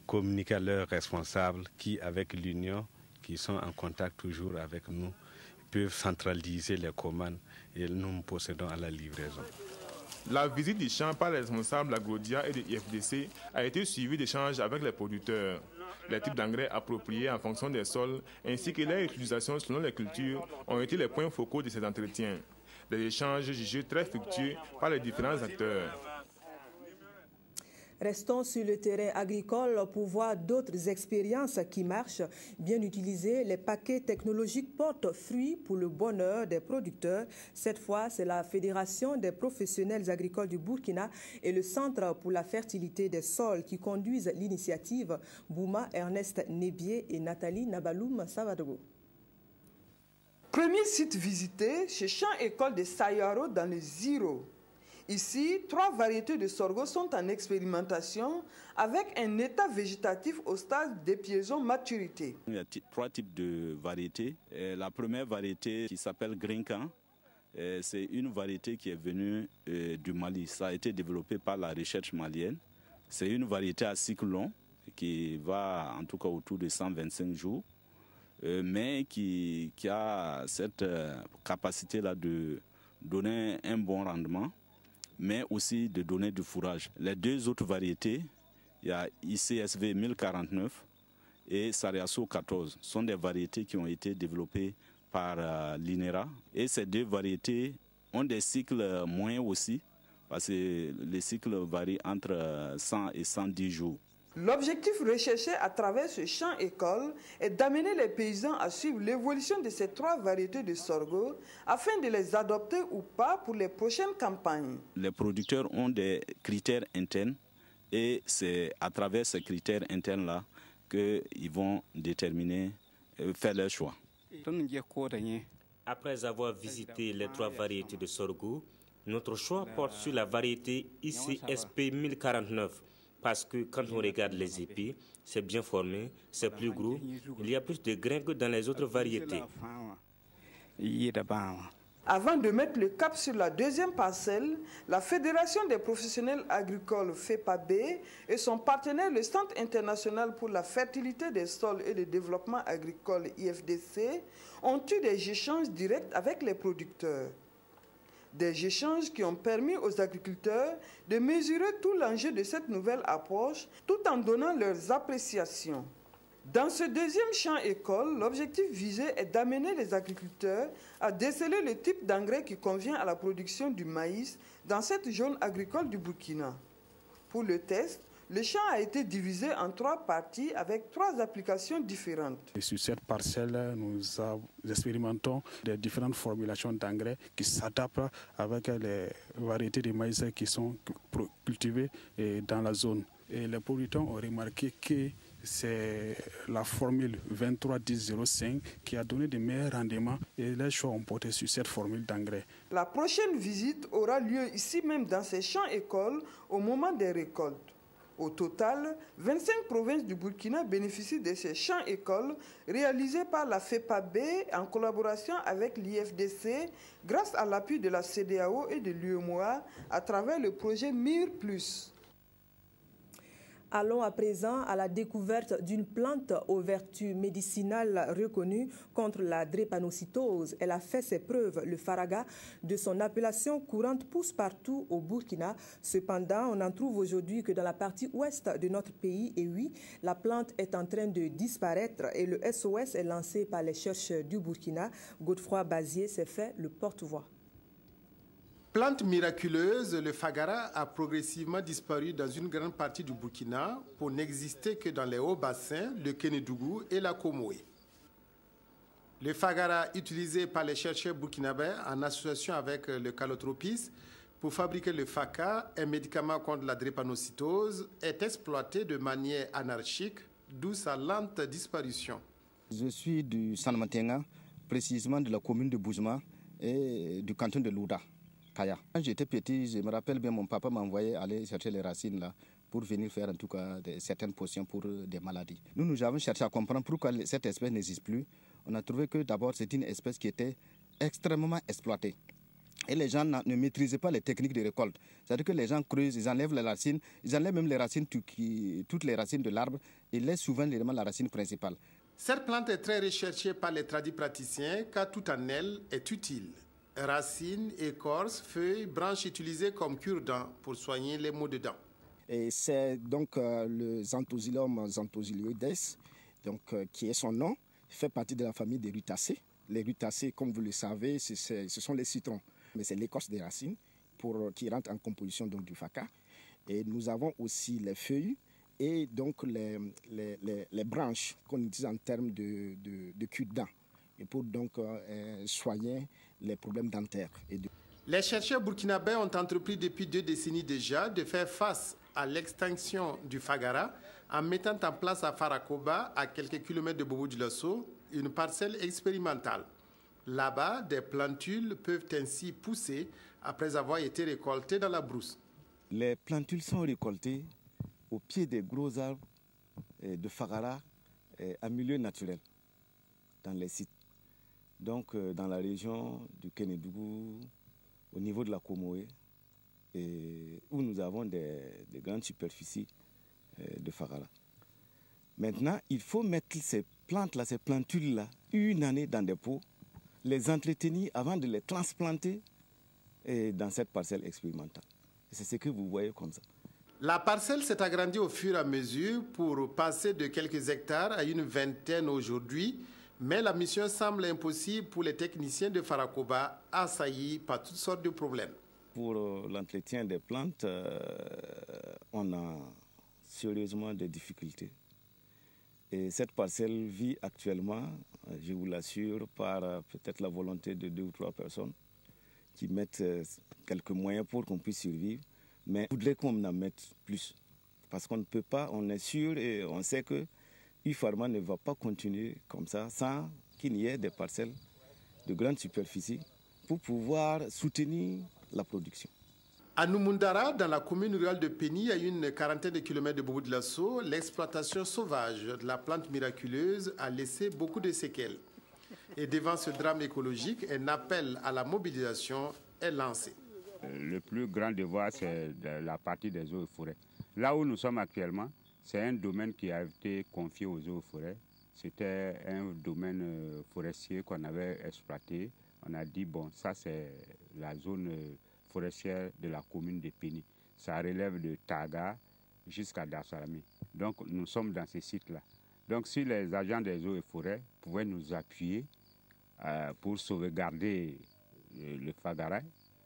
communiquer à leurs responsables qui, avec l'union, qui sont en contact toujours avec nous, peuvent centraliser les commandes et nous procédons à la livraison. La visite du champ par les responsables de l'Agrodia et de l'IFDC a été suivie d'échanges avec les producteurs. Les types d'engrais appropriés en fonction des sols ainsi que leur utilisation selon les cultures ont été les points focaux de ces entretiens. Des échanges jugés très fructueux par les différents acteurs. Restons sur le terrain agricole pour voir d'autres expériences qui marchent. Bien utilisées, les paquets technologiques portent fruit pour le bonheur des producteurs. Cette fois, c'est la Fédération des professionnels agricoles du Burkina et le Centre pour la fertilité des sols qui conduisent l'initiative. Bouma Ernest Nebier et Nathalie Nabaloum Savadogo. Premier site visité chez Champ École de Sayaro dans le Ziro. Ici, 3 variétés de sorgho sont en expérimentation avec un état végétatif au stade d'épiaison maturité. Il y a 3 types de variétés. La première variété qui s'appelle Grinkan, c'est une variété qui est venue du Mali. Ça a été développé par la recherche malienne. C'est une variété à cycle long qui va en tout cas autour de 125 jours, mais qui a cette capacité-là de donner un bon rendement, mais aussi de donner du fourrage. Les 2 autres variétés, il y a ICSV 1049 et Sariaso 14, sont des variétés qui ont été développées par l'INERA. Et ces 2 variétés ont des cycles moyens aussi, parce que les cycles varient entre 100 et 110 jours. L'objectif recherché à travers ce champ école est d'amener les paysans à suivre l'évolution de ces 3 variétés de sorgho afin de les adopter ou pas pour les prochaines campagnes. Les producteurs ont des critères internes et c'est à travers ces critères internes-là qu'ils vont déterminer, faire leur choix. Après avoir visité les 3 variétés de sorgho, notre choix porte sur la variété ICSP 1049. Parce que quand on regarde les épis, c'est bien formé, c'est plus gros, il y a plus de grains que dans les autres variétés. Avant de mettre le cap sur la 2e parcelle, la Fédération des professionnels agricoles FEPAB et son partenaire le Centre international pour la fertilité des sols et le développement agricole IFDC ont eu des échanges directs avec les producteurs. Des échanges qui ont permis aux agriculteurs de mesurer tout l'enjeu de cette nouvelle approche tout en donnant leurs appréciations. Dans ce 2e champ école, l'objectif visé est d'amener les agriculteurs à déceler le type d'engrais qui convient à la production du maïs dans cette zone agricole du Burkina. Pour le test, le champ a été divisé en 3 parties avec 3 applications différentes. Et sur cette parcelle, nous expérimentons des différentes formulations d'engrais qui s'adaptent avec les variétés de maïs qui sont cultivées dans la zone. Et les producteurs ont remarqué que c'est la formule 23-10-05 qui a donné de meilleurs rendements et les choix ont porté sur cette formule d'engrais. La prochaine visite aura lieu ici même dans ces champs écoles au moment des récoltes. Au total, 25 provinces du Burkina bénéficient de ces champs écoles réalisés par la FEPAB en collaboration avec l'IFDC grâce à l'appui de la CEDEAO et de l'UEMOA à travers le projet MIR+. Allons à présent à la découverte d'une plante aux vertus médicinales reconnues contre la drépanocytose. Elle a fait ses preuves. Le faraga, de son appellation courante, pousse partout au Burkina. Cependant, on n'en trouve aujourd'hui que dans la partie ouest de notre pays. Et oui, la plante est en train de disparaître et le SOS est lancé par les chercheurs du Burkina. Godefroy Bazier s'est fait le porte-voix. Plante miraculeuse, le fagara a progressivement disparu dans une grande partie du Burkina pour n'exister que dans les hauts bassins, le Kénédougou et la Comoé. Le fagara, utilisé par les chercheurs burkinabés en association avec le calotropis pour fabriquer le faka, un médicament contre la drépanocytose, est exploité de manière anarchique, d'où sa lente disparition. Je suis du San Mantenga, précisément de la commune de Bouzma et du canton de Louda. Quand j'étais petit, je me rappelle bien, mon papa m'envoyait aller chercher les racines là pour venir faire en tout cas certaines potions pour des maladies. Nous avons cherché à comprendre pourquoi cette espèce n'existe plus. On a trouvé que d'abord c'est une espèce qui était extrêmement exploitée. Et les gens ne maîtrisaient pas les techniques de récolte. C'est-à-dire que les gens creusent, ils enlèvent les racines, ils enlèvent même les racines, toutes les racines de l'arbre, et laissent souvent la racine principale. Cette plante est très recherchée par les tradipraticiens car tout en elle est utile. Racines, écorces, feuilles, branches utilisées comme cure-dents pour soigner les maux de dents. Et c'est donc le Xanthosilium xanthosylioides, qui est son nom, fait partie de la famille des rutacées. Les rutacées, comme vous le savez, ce sont les citrons. Mais c'est l'écorce des racines qui rentre en composition donc, du faka. Et nous avons aussi les feuilles et donc les branches qu'on utilise en termes de cure-dents. Et pour donc soigner les problèmes dentaires. Les chercheurs burkinabés ont entrepris depuis 2 décennies déjà de faire face à l'extinction du fagara en mettant en place à Farakoba, à quelques kilomètres de Bobo-Dioulasso, une parcelle expérimentale. Là-bas, des plantules peuvent ainsi pousser après avoir été récoltées dans la brousse. Les plantules sont récoltées au pied des gros arbres de fagara en milieu naturel, dans les sites. Donc, dans la région du Kénédougou, au niveau de la Comoé, où nous avons des grandes superficies de fagara. Maintenant, il faut mettre ces plantes-là, ces plantules-là, une année dans des pots, les entretenir avant de les transplanter dans cette parcelle expérimentale. C'est ce que vous voyez comme ça. La parcelle s'est agrandie au fur et à mesure pour passer de quelques hectares à une vingtaine aujourd'hui. Mais la mission semble impossible pour les techniciens de Farakoba, assaillis par toutes sortes de problèmes. Pour l'entretien des plantes, on a sérieusement des difficultés. Et cette parcelle vit actuellement, je vous l'assure, par peut-être la volonté de 2 ou 3 personnes qui mettent quelques moyens pour qu'on puisse survivre. Mais je voudrais qu'on en mette plus. Parce qu'on ne peut pas, on est sûr et on sait que UPharma ne va pas continuer comme ça sans qu'il y ait des parcelles de grande superficie pour pouvoir soutenir la production. À Numundara, dans la commune rurale de Péni, à une quarantaine de kilomètres de Bobo-Dioulasso, l'exploitation sauvage de la plante miraculeuse a laissé beaucoup de séquelles. Et devant ce drame écologique, un appel à la mobilisation est lancé. Le plus grand devoir, c'est la partie des eaux et forêts. Là où nous sommes actuellement, c'est un domaine qui a été confié aux eaux et forêts. C'était un domaine forestier qu'on avait exploité. On a dit, bon, ça c'est la zone forestière de la commune de Péni. Ça relève de Taga jusqu'à Dassalami. Donc nous sommes dans ces sites-là. Donc si les agents des eaux et forêts pouvaient nous appuyer pour sauvegarder le fagara,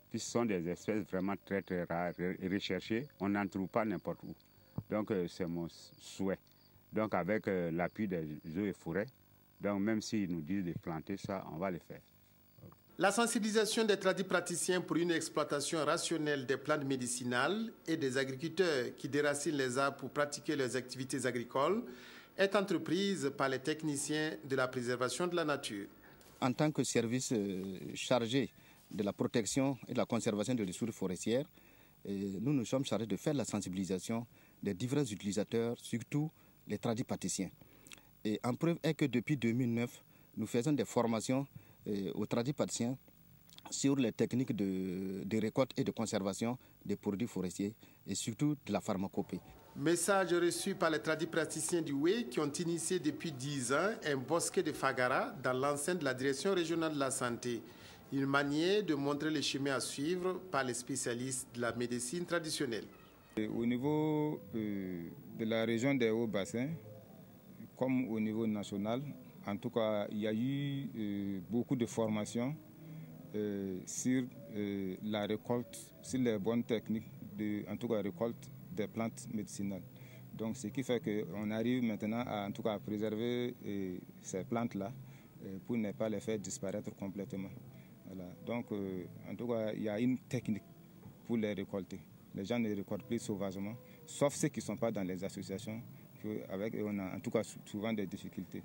puis ce sont des espèces vraiment très très rares et recherchées, on n'en trouve pas n'importe où. Donc c'est mon souhait. Donc avec l'appui des eaux et forêts, donc même s'ils nous disent de planter ça, on va le faire. La sensibilisation des tradipraticiens pour une exploitation rationnelle des plantes médicinales et des agriculteurs qui déracinent les arbres pour pratiquer leurs activités agricoles est entreprise par les techniciens de la préservation de la nature. En tant que service chargé de la protection et de la conservation des ressources forestières, nous nous sommes chargés de faire la sensibilisation des différents utilisateurs, surtout les tradipraticiens. Et en preuve est que depuis 2009, nous faisons des formations aux tradipraticiens sur les techniques de récolte et de conservation des produits forestiers et surtout de la pharmacopée. Message reçu par les tradipraticiens du Wé qui ont initié depuis 10 ans un bosquet de Fagara dans l'enceinte de la Direction régionale de la santé. Une manière de montrer les chemins à suivre par les spécialistes de la médecine traditionnelle. Au niveau de la région des Hauts-Bassins, comme au niveau national, en tout cas, il y a eu beaucoup de formations sur la récolte, sur les bonnes techniques en tout cas, récolte des plantes médicinales. Donc, ce qui fait qu'on arrive maintenant à, en tout cas, à préserver ces plantes-là pour ne pas les faire disparaître complètement. Voilà. Donc, en tout cas, il y a une technique pour les récolter. Les gens ne récoltent plus sauvagement, sauf ceux qui ne sont pas dans les associations, avec eux, on a en tout cas souvent des difficultés.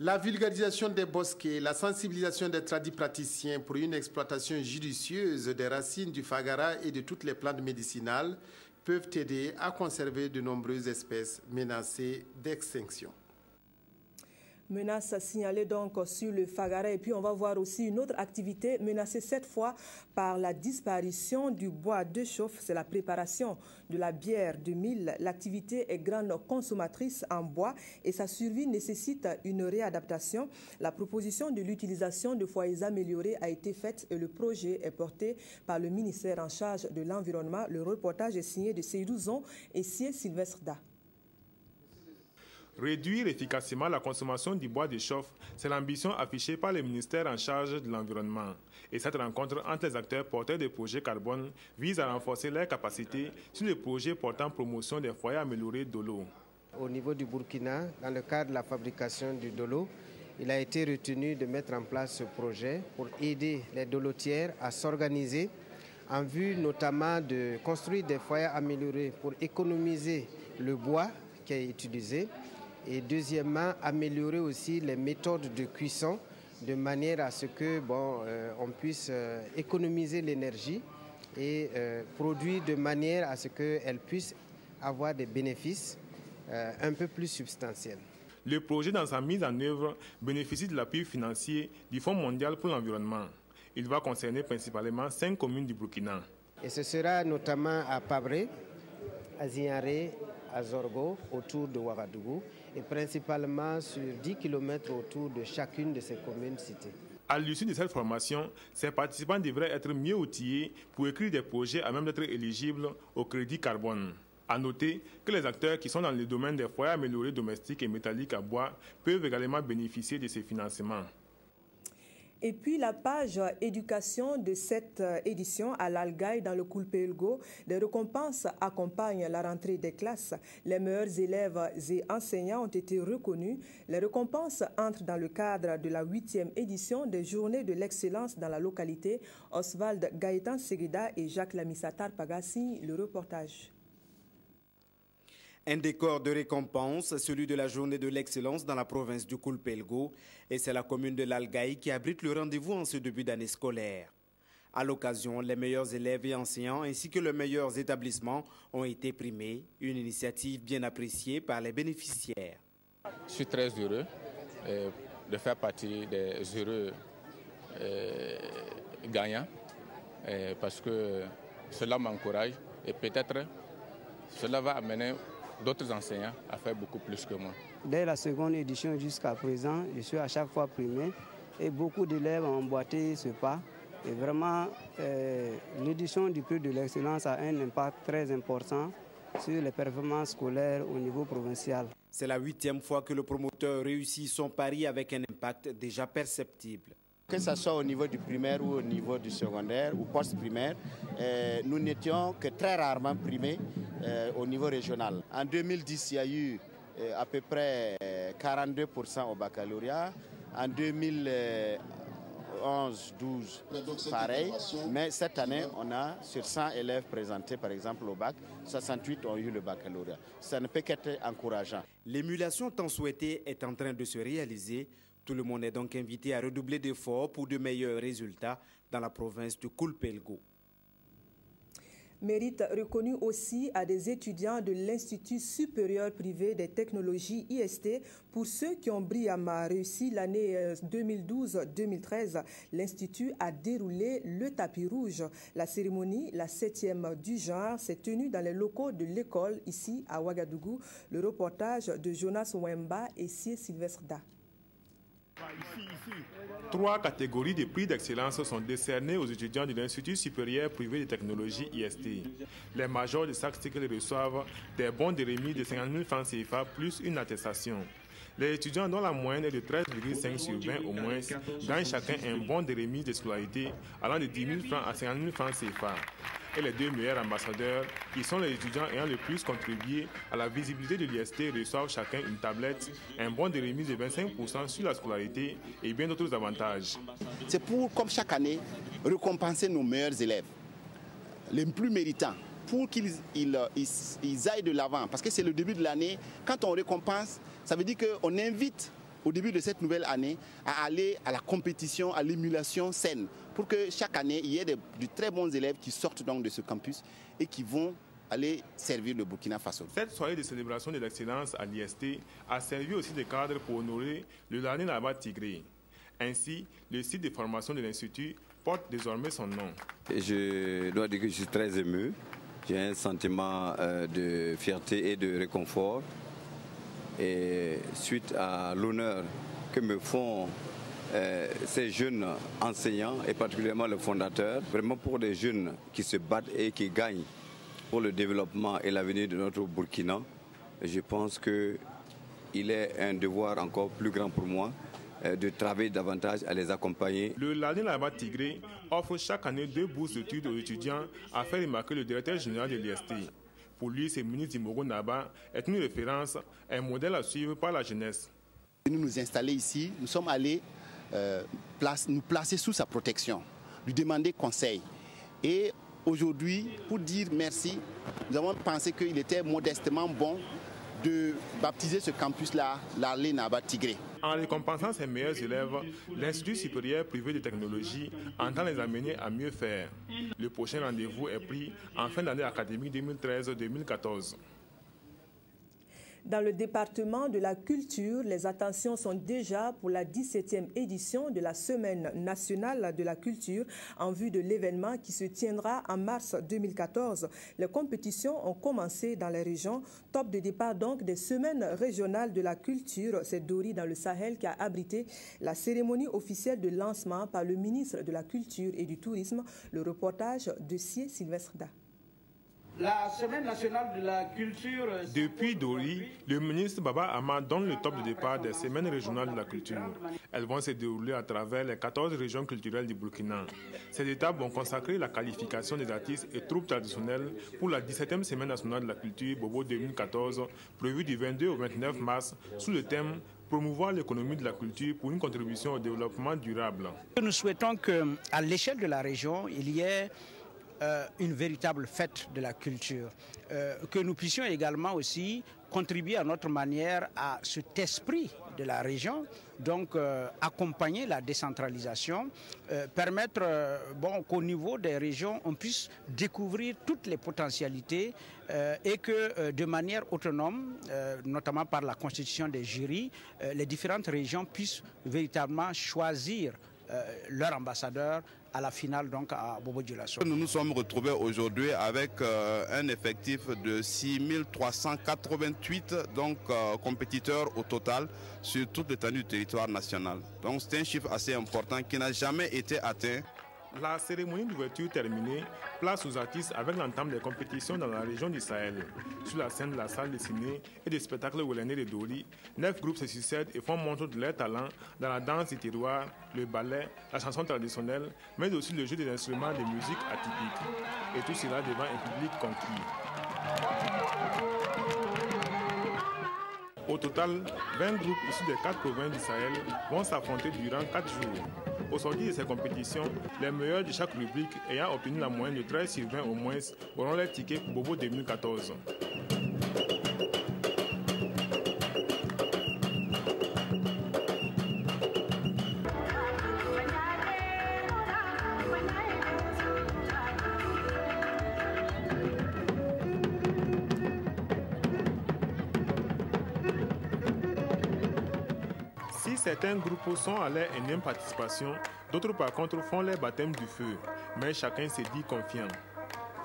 La vulgarisation des bosquets, la sensibilisation des tradipraticiens pour une exploitation judicieuse des racines du Fagara et de toutes les plantes médicinales peuvent aider à conserver de nombreuses espèces menacées d'extinction. Menace signalée donc sur le Fagara. Et puis on va voir aussi une autre activité menacée cette fois par la disparition du bois de chauffe. C'est la préparation de la bière de mil. L'activité est grande consommatrice en bois et sa survie nécessite une réadaptation. La proposition de l'utilisation de foyers améliorés a été faite et le projet est porté par le ministère en charge de l'environnement. Le reportage est signé de Seydou Zon et Sié Sylvestre Da. Réduire efficacement la consommation du bois de chauffe, c'est l'ambition affichée par le ministère en charge de l'environnement. Et cette rencontre entre les acteurs porteurs de projets carbone vise à renforcer leurs capacités sur les projets portant promotion des foyers améliorés de l'eau. Au niveau du Burkina, dans le cadre de la fabrication du dolo, il a été retenu de mettre en place ce projet pour aider les dolotières à s'organiser en vue notamment de construire des foyers améliorés pour économiser le bois qui est utilisé. Et deuxièmement, améliorer aussi les méthodes de cuisson de manière à ce que on puisse économiser l'énergie et produire de manière à ce qu'elle puisse avoir des bénéfices un peu plus substantiels. Le projet, dans sa mise en œuvre, bénéficie de l'appui financier du Fonds mondial pour l'environnement. Il va concerner principalement 5 communes du Burkina. Et ce sera notamment à Pabré, à Zignaré, à Zorgo, autour de Ouagadougou, et principalement sur 10 km autour de chacune de ces communes citées. À l'issue de cette formation, ces participants devraient être mieux outillés pour écrire des projets à même d'être éligibles au crédit carbone. À noter que les acteurs qui sont dans le domaine des foyers améliorés domestiques et métalliques à bois peuvent également bénéficier de ces financements. Et puis la page éducation de cette édition à l'Algaï dans le Koulpelgo, des récompenses accompagnent la rentrée des classes. Les meilleurs élèves et enseignants ont été reconnus. Les récompenses entrent dans le cadre de la 8e édition des Journées de l'excellence dans la localité. Oswald Gaëtan Seguida et Jacques Lamissa Pagassi, le reportage. Un décor de récompense, celui de la journée de l'excellence dans la province du Koulpelgo, et c'est la commune de l'Algaï qui abrite le rendez-vous en ce début d'année scolaire. À l'occasion, les meilleurs élèves et enseignants ainsi que les meilleurs établissements ont été primés, une initiative bien appréciée par les bénéficiaires. Je suis très heureux de faire partie des heureux gagnants parce que cela m'encourage et peut-être cela va amener d'autres enseignants à faire beaucoup plus que moi. Dès la seconde édition jusqu'à présent, je suis à chaque fois primé et beaucoup d'élèves ont emboîté ce pas. Et vraiment, l'édition du prix de l'excellence a un impact très important sur les performances scolaires au niveau provincial. C'est la 8e fois que le promoteur réussit son pari avec un impact déjà perceptible. Que ce soit au niveau du primaire ou au niveau du secondaire ou post-primaire, nous n'étions que très rarement primés au niveau régional. En 2010, il y a eu à peu près 42% au baccalauréat. En 2011-12, pareil. Mais cette année, on a sur 100 élèves présentés, par exemple, au bac, 68 ont eu le baccalauréat. Ça ne peut qu'être encourageant. L'émulation tant souhaitée est en train de se réaliser. Tout le monde est donc invité à redoubler d'efforts pour de meilleurs résultats dans la province du Koulpelgo. Mérite reconnu aussi à des étudiants de l'Institut supérieur privé des technologies IST. Pour ceux qui ont brillamment réussi l'année 2012-2013, l'Institut a déroulé le tapis rouge. La cérémonie, la 7e du genre, s'est tenue dans les locaux de l'école ici à Ouagadougou. Le reportage de Jonas Wemba et Sié Sylvestre-Da. 3 catégories de prix d'excellence sont décernées aux étudiants de l'Institut supérieur privé de technologie IST. Les majors de chaque cycle reçoivent des bons de remise de 50 000 francs CFA plus une attestation. Les étudiants dont la moyenne est de 13,5 sur 20 au moins gagnent chacun un bon de remise de scolarité allant de 10 000 francs à 50 000 francs CFA. Et les 2 meilleurs ambassadeurs, qui sont les étudiants ayant le plus contribué à la visibilité de l'IST, reçoivent chacun une tablette, un bon de remise de 25% sur la scolarité et bien d'autres avantages. C'est pour, comme chaque année, récompenser nos meilleurs élèves, les plus méritants, pour qu'ils aillent de l'avant. Parce que c'est le début de l'année. Quand on récompense, ça veut dire qu'on invite au début de cette nouvelle année à aller à la compétition, à l'émulation saine, pour que chaque année, il y ait de très bons élèves qui sortent donc de ce campus et qui vont aller servir le Burkina Faso. Cette soirée de célébration de l'excellence à l'IST a servi aussi de cadre pour honorer le Lané Naba Tigré. Ainsi, le site de formation de l'Institut porte désormais son nom. Je dois dire que je suis très ému. J'ai un sentiment de fierté et de réconfort. Et suite à l'honneur que me font ces jeunes enseignants et particulièrement le fondateur, vraiment pour des jeunes qui se battent et qui gagnent pour le développement et l'avenir de notre Burkina, je pense qu'il est un devoir encore plus grand pour moi de travailler davantage à les accompagner. Le Lané Naba Tigré offre chaque année 2 bourses d'études aux étudiants, a fait remarquer le directeur général de l'IST. Pour lui, ce ministre Dimogo Naba est une référence, un modèle à suivre par la jeunesse. Nous nous installer ici, nous sommes allés nous placer sous sa protection, lui demander conseil. Et aujourd'hui, pour dire merci, nous avons pensé qu'il était modestement bon de baptiser ce campus-là, Lané Naba Tigré. En récompensant ses meilleurs élèves, l'Institut supérieur privé de technologie entend les amener à mieux faire. Le prochain rendez-vous est pris en fin d'année académique 2013-2014. Dans le département de la culture, les attentions sont déjà pour la 17e édition de la Semaine nationale de la culture en vue de l'événement qui se tiendra en mars 2014. Les compétitions ont commencé dans les régions. Top de départ donc des Semaines régionales de la culture. C'est Dori dans le Sahel qui a abrité la cérémonie officielle de lancement par le ministre de la Culture et du Tourisme. Le reportage de Sié Sylvestre-Da. La Semaine nationale de la culture... Depuis Dori, le ministre Baba Ama donne le top de départ des Semaines régionales de la culture. Elles vont se dérouler à travers les 14 régions culturelles du Burkina. Ces étapes vont consacrer la qualification des artistes et troupes traditionnelles pour la 17e Semaine nationale de la culture Bobo 2014, prévue du 22 au 29 mars, sous le thème promouvoir l'économie de la culture pour une contribution au développement durable. Nous souhaitons qu'à l'échelle de la région, il y ait une véritable fête de la culture, que nous puissions également aussi contribuer à notre manière à cet esprit de la région, donc accompagner la décentralisation, permettre qu'au niveau des régions, on puisse découvrir toutes les potentialités et que de manière autonome, notamment par la constitution des jurys, les différentes régions puissent véritablement choisir leur ambassadeur à la finale, donc à Bobo-Dioulasso. Nous nous sommes retrouvés aujourd'hui avec un effectif de 6388 compétiteurs au total sur toute l'étendue du territoire national. Donc c'est un chiffre assez important qui n'a jamais été atteint. La cérémonie d'ouverture terminée, place aux artistes avec l'entame des compétitions dans la région du Sahel. Sur la scène de la salle de ciné et des spectacles Wélène de Dori, 9 groupes se succèdent et font montre de leur talent dans la danse du terroir, le ballet, la chanson traditionnelle, mais aussi le jeu des instruments de musique atypiques. Et tout cela devant un public conquis. Au total, 20 groupes issus des 4 provinces du Sahel vont s'affronter durant 4 jours. Au sortir de ces compétitions, les meilleurs de chaque rubrique ayant obtenu la moyenne de 13 sur 20 au moins auront leur ticket pour Bobo 2014. Si certains groupes sont à leur énième participation, d'autres par contre font leur baptême du feu. Mais chacun se dit confiant.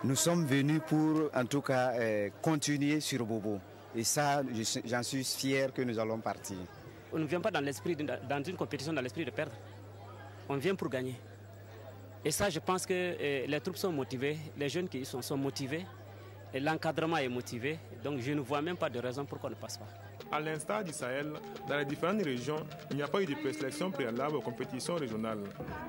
Nous sommes venus pour, en tout cas, continuer sur Bobo. Et ça, j'en suis fier que nous allons partir. On ne vient pas dans une compétition dans l'esprit de perdre. On vient pour gagner. Et ça, je pense que les troupes sont motivées, les jeunes qui y sont motivés, et l'encadrement est motivé. Donc je ne vois même pas de raison pour qu'on ne passe pas. À l'instar du Sahel, dans les différentes régions, il n'y a pas eu de présélection préalable aux compétitions régionales.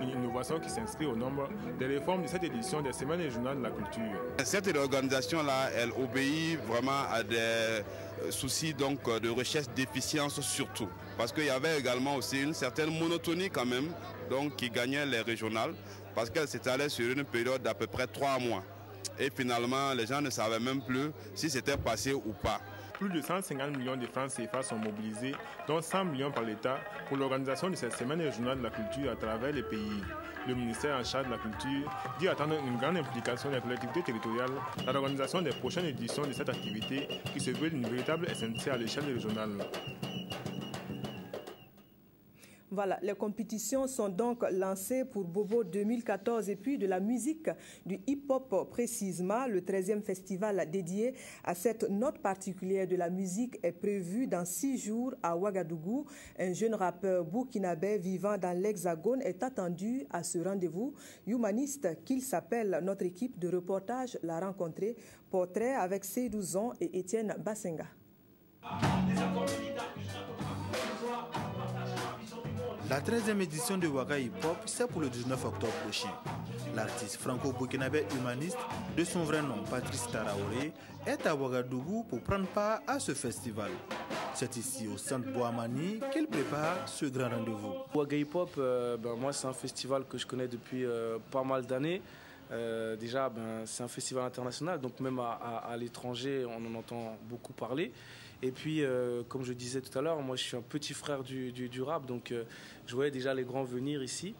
Une innovation qui s'inscrit au nombre des réformes de cette édition des Semaines régionales de la culture. Cette réorganisation-là, elle obéit vraiment à des soucis donc, de recherche d'efficience surtout. Parce qu'il y avait également aussi une certaine monotonie quand même donc, qui gagnait les régionales parce qu'elle s'étalait sur une période d'à peu près 3 mois. Et finalement, les gens ne savaient même plus si c'était passé ou pas. Plus de 150 millions de francs CFA sont mobilisés, dont 100 millions par l'État, pour l'organisation de cette semaine régionale de la culture à travers les pays. Le ministère en charge de la culture dit attendre une grande implication des collectivités territoriales dans l'organisation des prochaines éditions de cette activité qui se veut une véritable SNC à l'échelle régionale. Voilà, les compétitions sont donc lancées pour Bobo 2014 et puis de la musique, du hip-hop précisément. Le 13e festival dédié à cette note particulière de la musique est prévu dans 6 jours à Ouagadougou. Un jeune rappeur burkinabé vivant dans l'Hexagone est attendu à ce rendez-vous. Humaniste qu'il s'appelle, notre équipe de reportage l'a rencontré. Portrait avec Seydou Zon et Étienne Bassenga. La 13e édition de Ouaga Hip Hop, c'est pour le 19 octobre prochain. L'artiste franco-burkinabé humaniste, de son vrai nom Patrice Taraoré, est à Ouagadougou pour prendre part à ce festival. C'est ici au centre Boamani qu'il prépare ce grand rendez-vous. Ouaga Hip Hop, moi c'est un festival que je connais depuis pas mal d'années. Déjà, c'est un festival international, donc même à l'étranger, on en entend beaucoup parler. Et puis, comme je disais tout à l'heure, moi je suis un petit frère du rap, donc je voyais déjà les grands venir ici.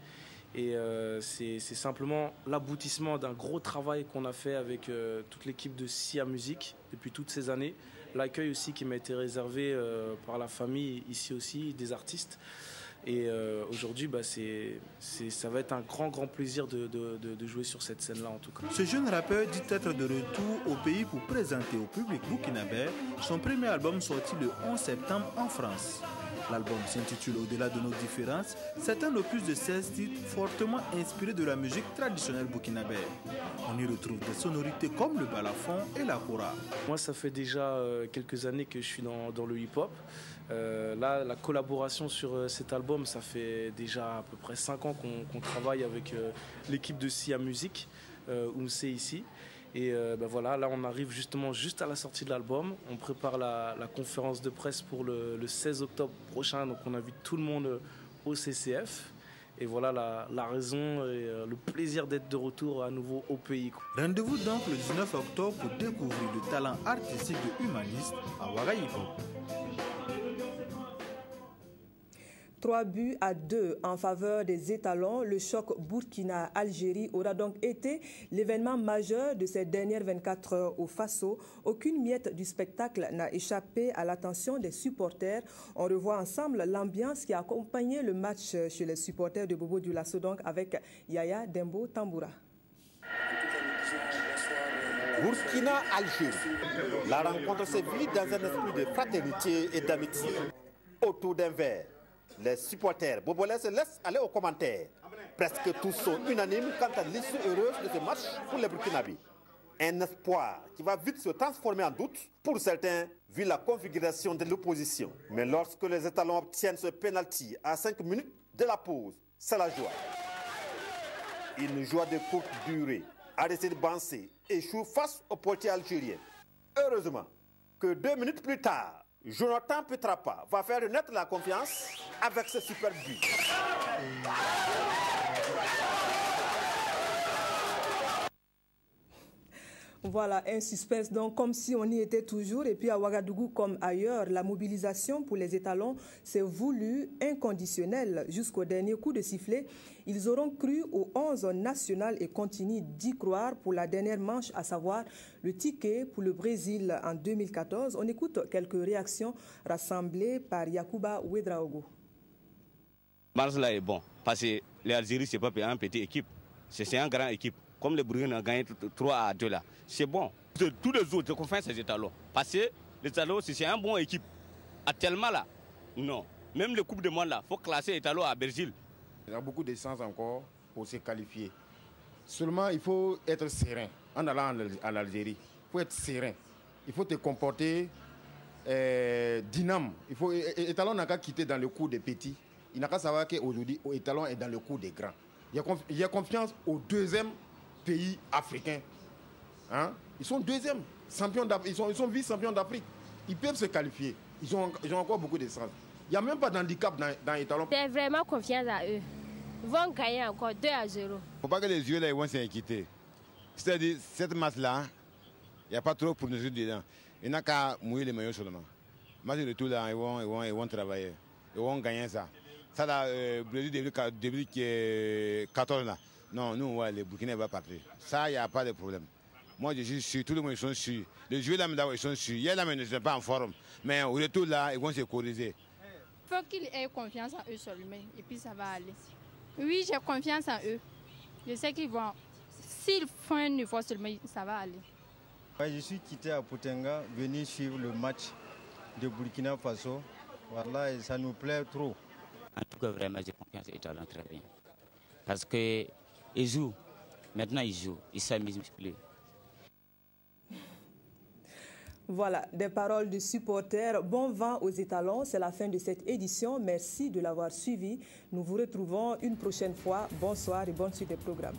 Et c'est simplement l'aboutissement d'un gros travail qu'on a fait avec toute l'équipe de Sia Music depuis toutes ces années. L'accueil aussi qui m'a été réservé par la famille ici aussi, des artistes. Et aujourd'hui, ça va être un grand plaisir de jouer sur cette scène-là en tout cas. Ce jeune rappeur dit être de retour au pays pour présenter au public burkinabé son premier album sorti le 11 septembre en France. L'album s'intitule Au-delà de nos différences. C'est un opus de 16 titres fortement inspiré de la musique traditionnelle burkinabé. On y retrouve des sonorités comme le balafon et la kora. Moi, ça fait déjà quelques années que je suis dans le hip-hop. Là, la collaboration sur cet album, ça fait déjà à peu près 5 ans qu'on travaille avec l'équipe de Sia Music, Oumsé ici. Et voilà, là on arrive justement juste à la sortie de l'album. On prépare la conférence de presse pour le 16 octobre prochain. Donc on invite tout le monde au CCF. Et voilà la raison et le plaisir d'être de retour à nouveau au pays. Rendez-vous donc le 19 octobre pour découvrir le talent artistique de Humaniste à Ouaga Hip Hop. 3-2 en faveur des étalons. Le choc Burkina-Algérie aura donc été l'événement majeur de ces dernières 24 heures au Faso. Aucune miette du spectacle n'a échappé à l'attention des supporters. On revoit ensemble l'ambiance qui a accompagné le match chez les supporters de Bobo Dioulasso, donc avec Yaya Dembo Tamboura. Burkina-Algérie. La rencontre s'est vue dans un esprit de fraternité et d'amitié. Autour d'un verre, les supporters bobolais se laissent aller aux commentaires. Presque tous sont unanimes quant à l'issue heureuse de ce match pour les Burkinabés. Un espoir qui va vite se transformer en doute pour certains, vu la configuration de l'opposition. Mais lorsque les étalons obtiennent ce penalty à 5 minutes de la pause, c'est la joie. Une joie de courte durée. Aristide Bansé échoue face au portier algérien. Heureusement que 2 minutes plus tard, Jonathan Petrapa va faire renaître la confiance avec ce super but. Voilà, un suspense donc comme si on y était toujours. Et puis à Ouagadougou comme ailleurs, la mobilisation pour les étalons s'est voulue inconditionnelle jusqu'au dernier coup de sifflet. Ils auront cru au 11 national et continuent d'y croire pour la dernière manche, à savoir le ticket pour le Brésil en 2014. On écoute quelques réactions rassemblées par Yacouba Ouedraogo. match là est bon parce que l'Algérie, ce n'est pas une petite équipe, c'est une grande équipe. Comme le Burkina a gagné 3-2 là, c'est bon. Tous les autres, je confie ces étalons. Parce que les étalons, c'est une bonne équipe. Actuellement là, non. Même le Coupe du Monde là, il faut classer les étalons à Brésil. Il y a beaucoup de chances encore pour se qualifier. Seulement, il faut être serein en allant en Algérie. Il faut être serein. Il faut te comporter dyname. Étalon n'a qu'à quitter dans le coup des petits. Il n'a qu'à savoir qu'aujourd'hui, Étalon est dans le coup des grands. Il y a confiance au deuxième pays africains. Hein? Ils sont deuxième champions d'Afrique, ils sont vice-champions d'Afrique. Ils peuvent se qualifier. Ils ont encore beaucoup de chance. Il n'y a même pas d'handicap dans Étalon. J'ai vraiment confiance à eux. Ils vont gagner encore 2-0. Il ne faut pas que les yeux là, ils vont s'inquiéter. C'est-à-dire, cette masse-là, il n'y a pas trop pour nous dedans. Il n'y a qu'à mouiller les maillots seulement. Match de tout là, ils vont travailler. Ils vont gagner ça. Ça là, Brésil début 14 là. Non, nous, ouais, les Burkinais vont partir. Ça, il n'y a pas de problème. Moi, je suis sûr, tout le monde ils sont sûrs. Les joueurs là, ils sont sûrs. Hier, là, ils ne sont pas en forme. Mais au retour là, ils vont se corriger. Il faut qu'ils aient confiance en eux seulement. Et puis ça va aller. Oui, j'ai confiance en eux. Je sais qu'ils vont. S'ils font un effort seulement, ça va aller. Ouais, je suis quitté à Poutenga, venu suivre le match de Burkina Faso. Voilà, et ça nous plaît trop. En tout cas, vraiment, j'ai confiance aux Étalons très bien. Parce qu'ils jouent. Maintenant, ils jouent. Ils s'amusent plus. Voilà, des paroles de supporters. Bon vent aux Étalons. C'est la fin de cette édition. Merci de l'avoir suivi. Nous vous retrouvons une prochaine fois. Bonsoir et bonne suite des programmes.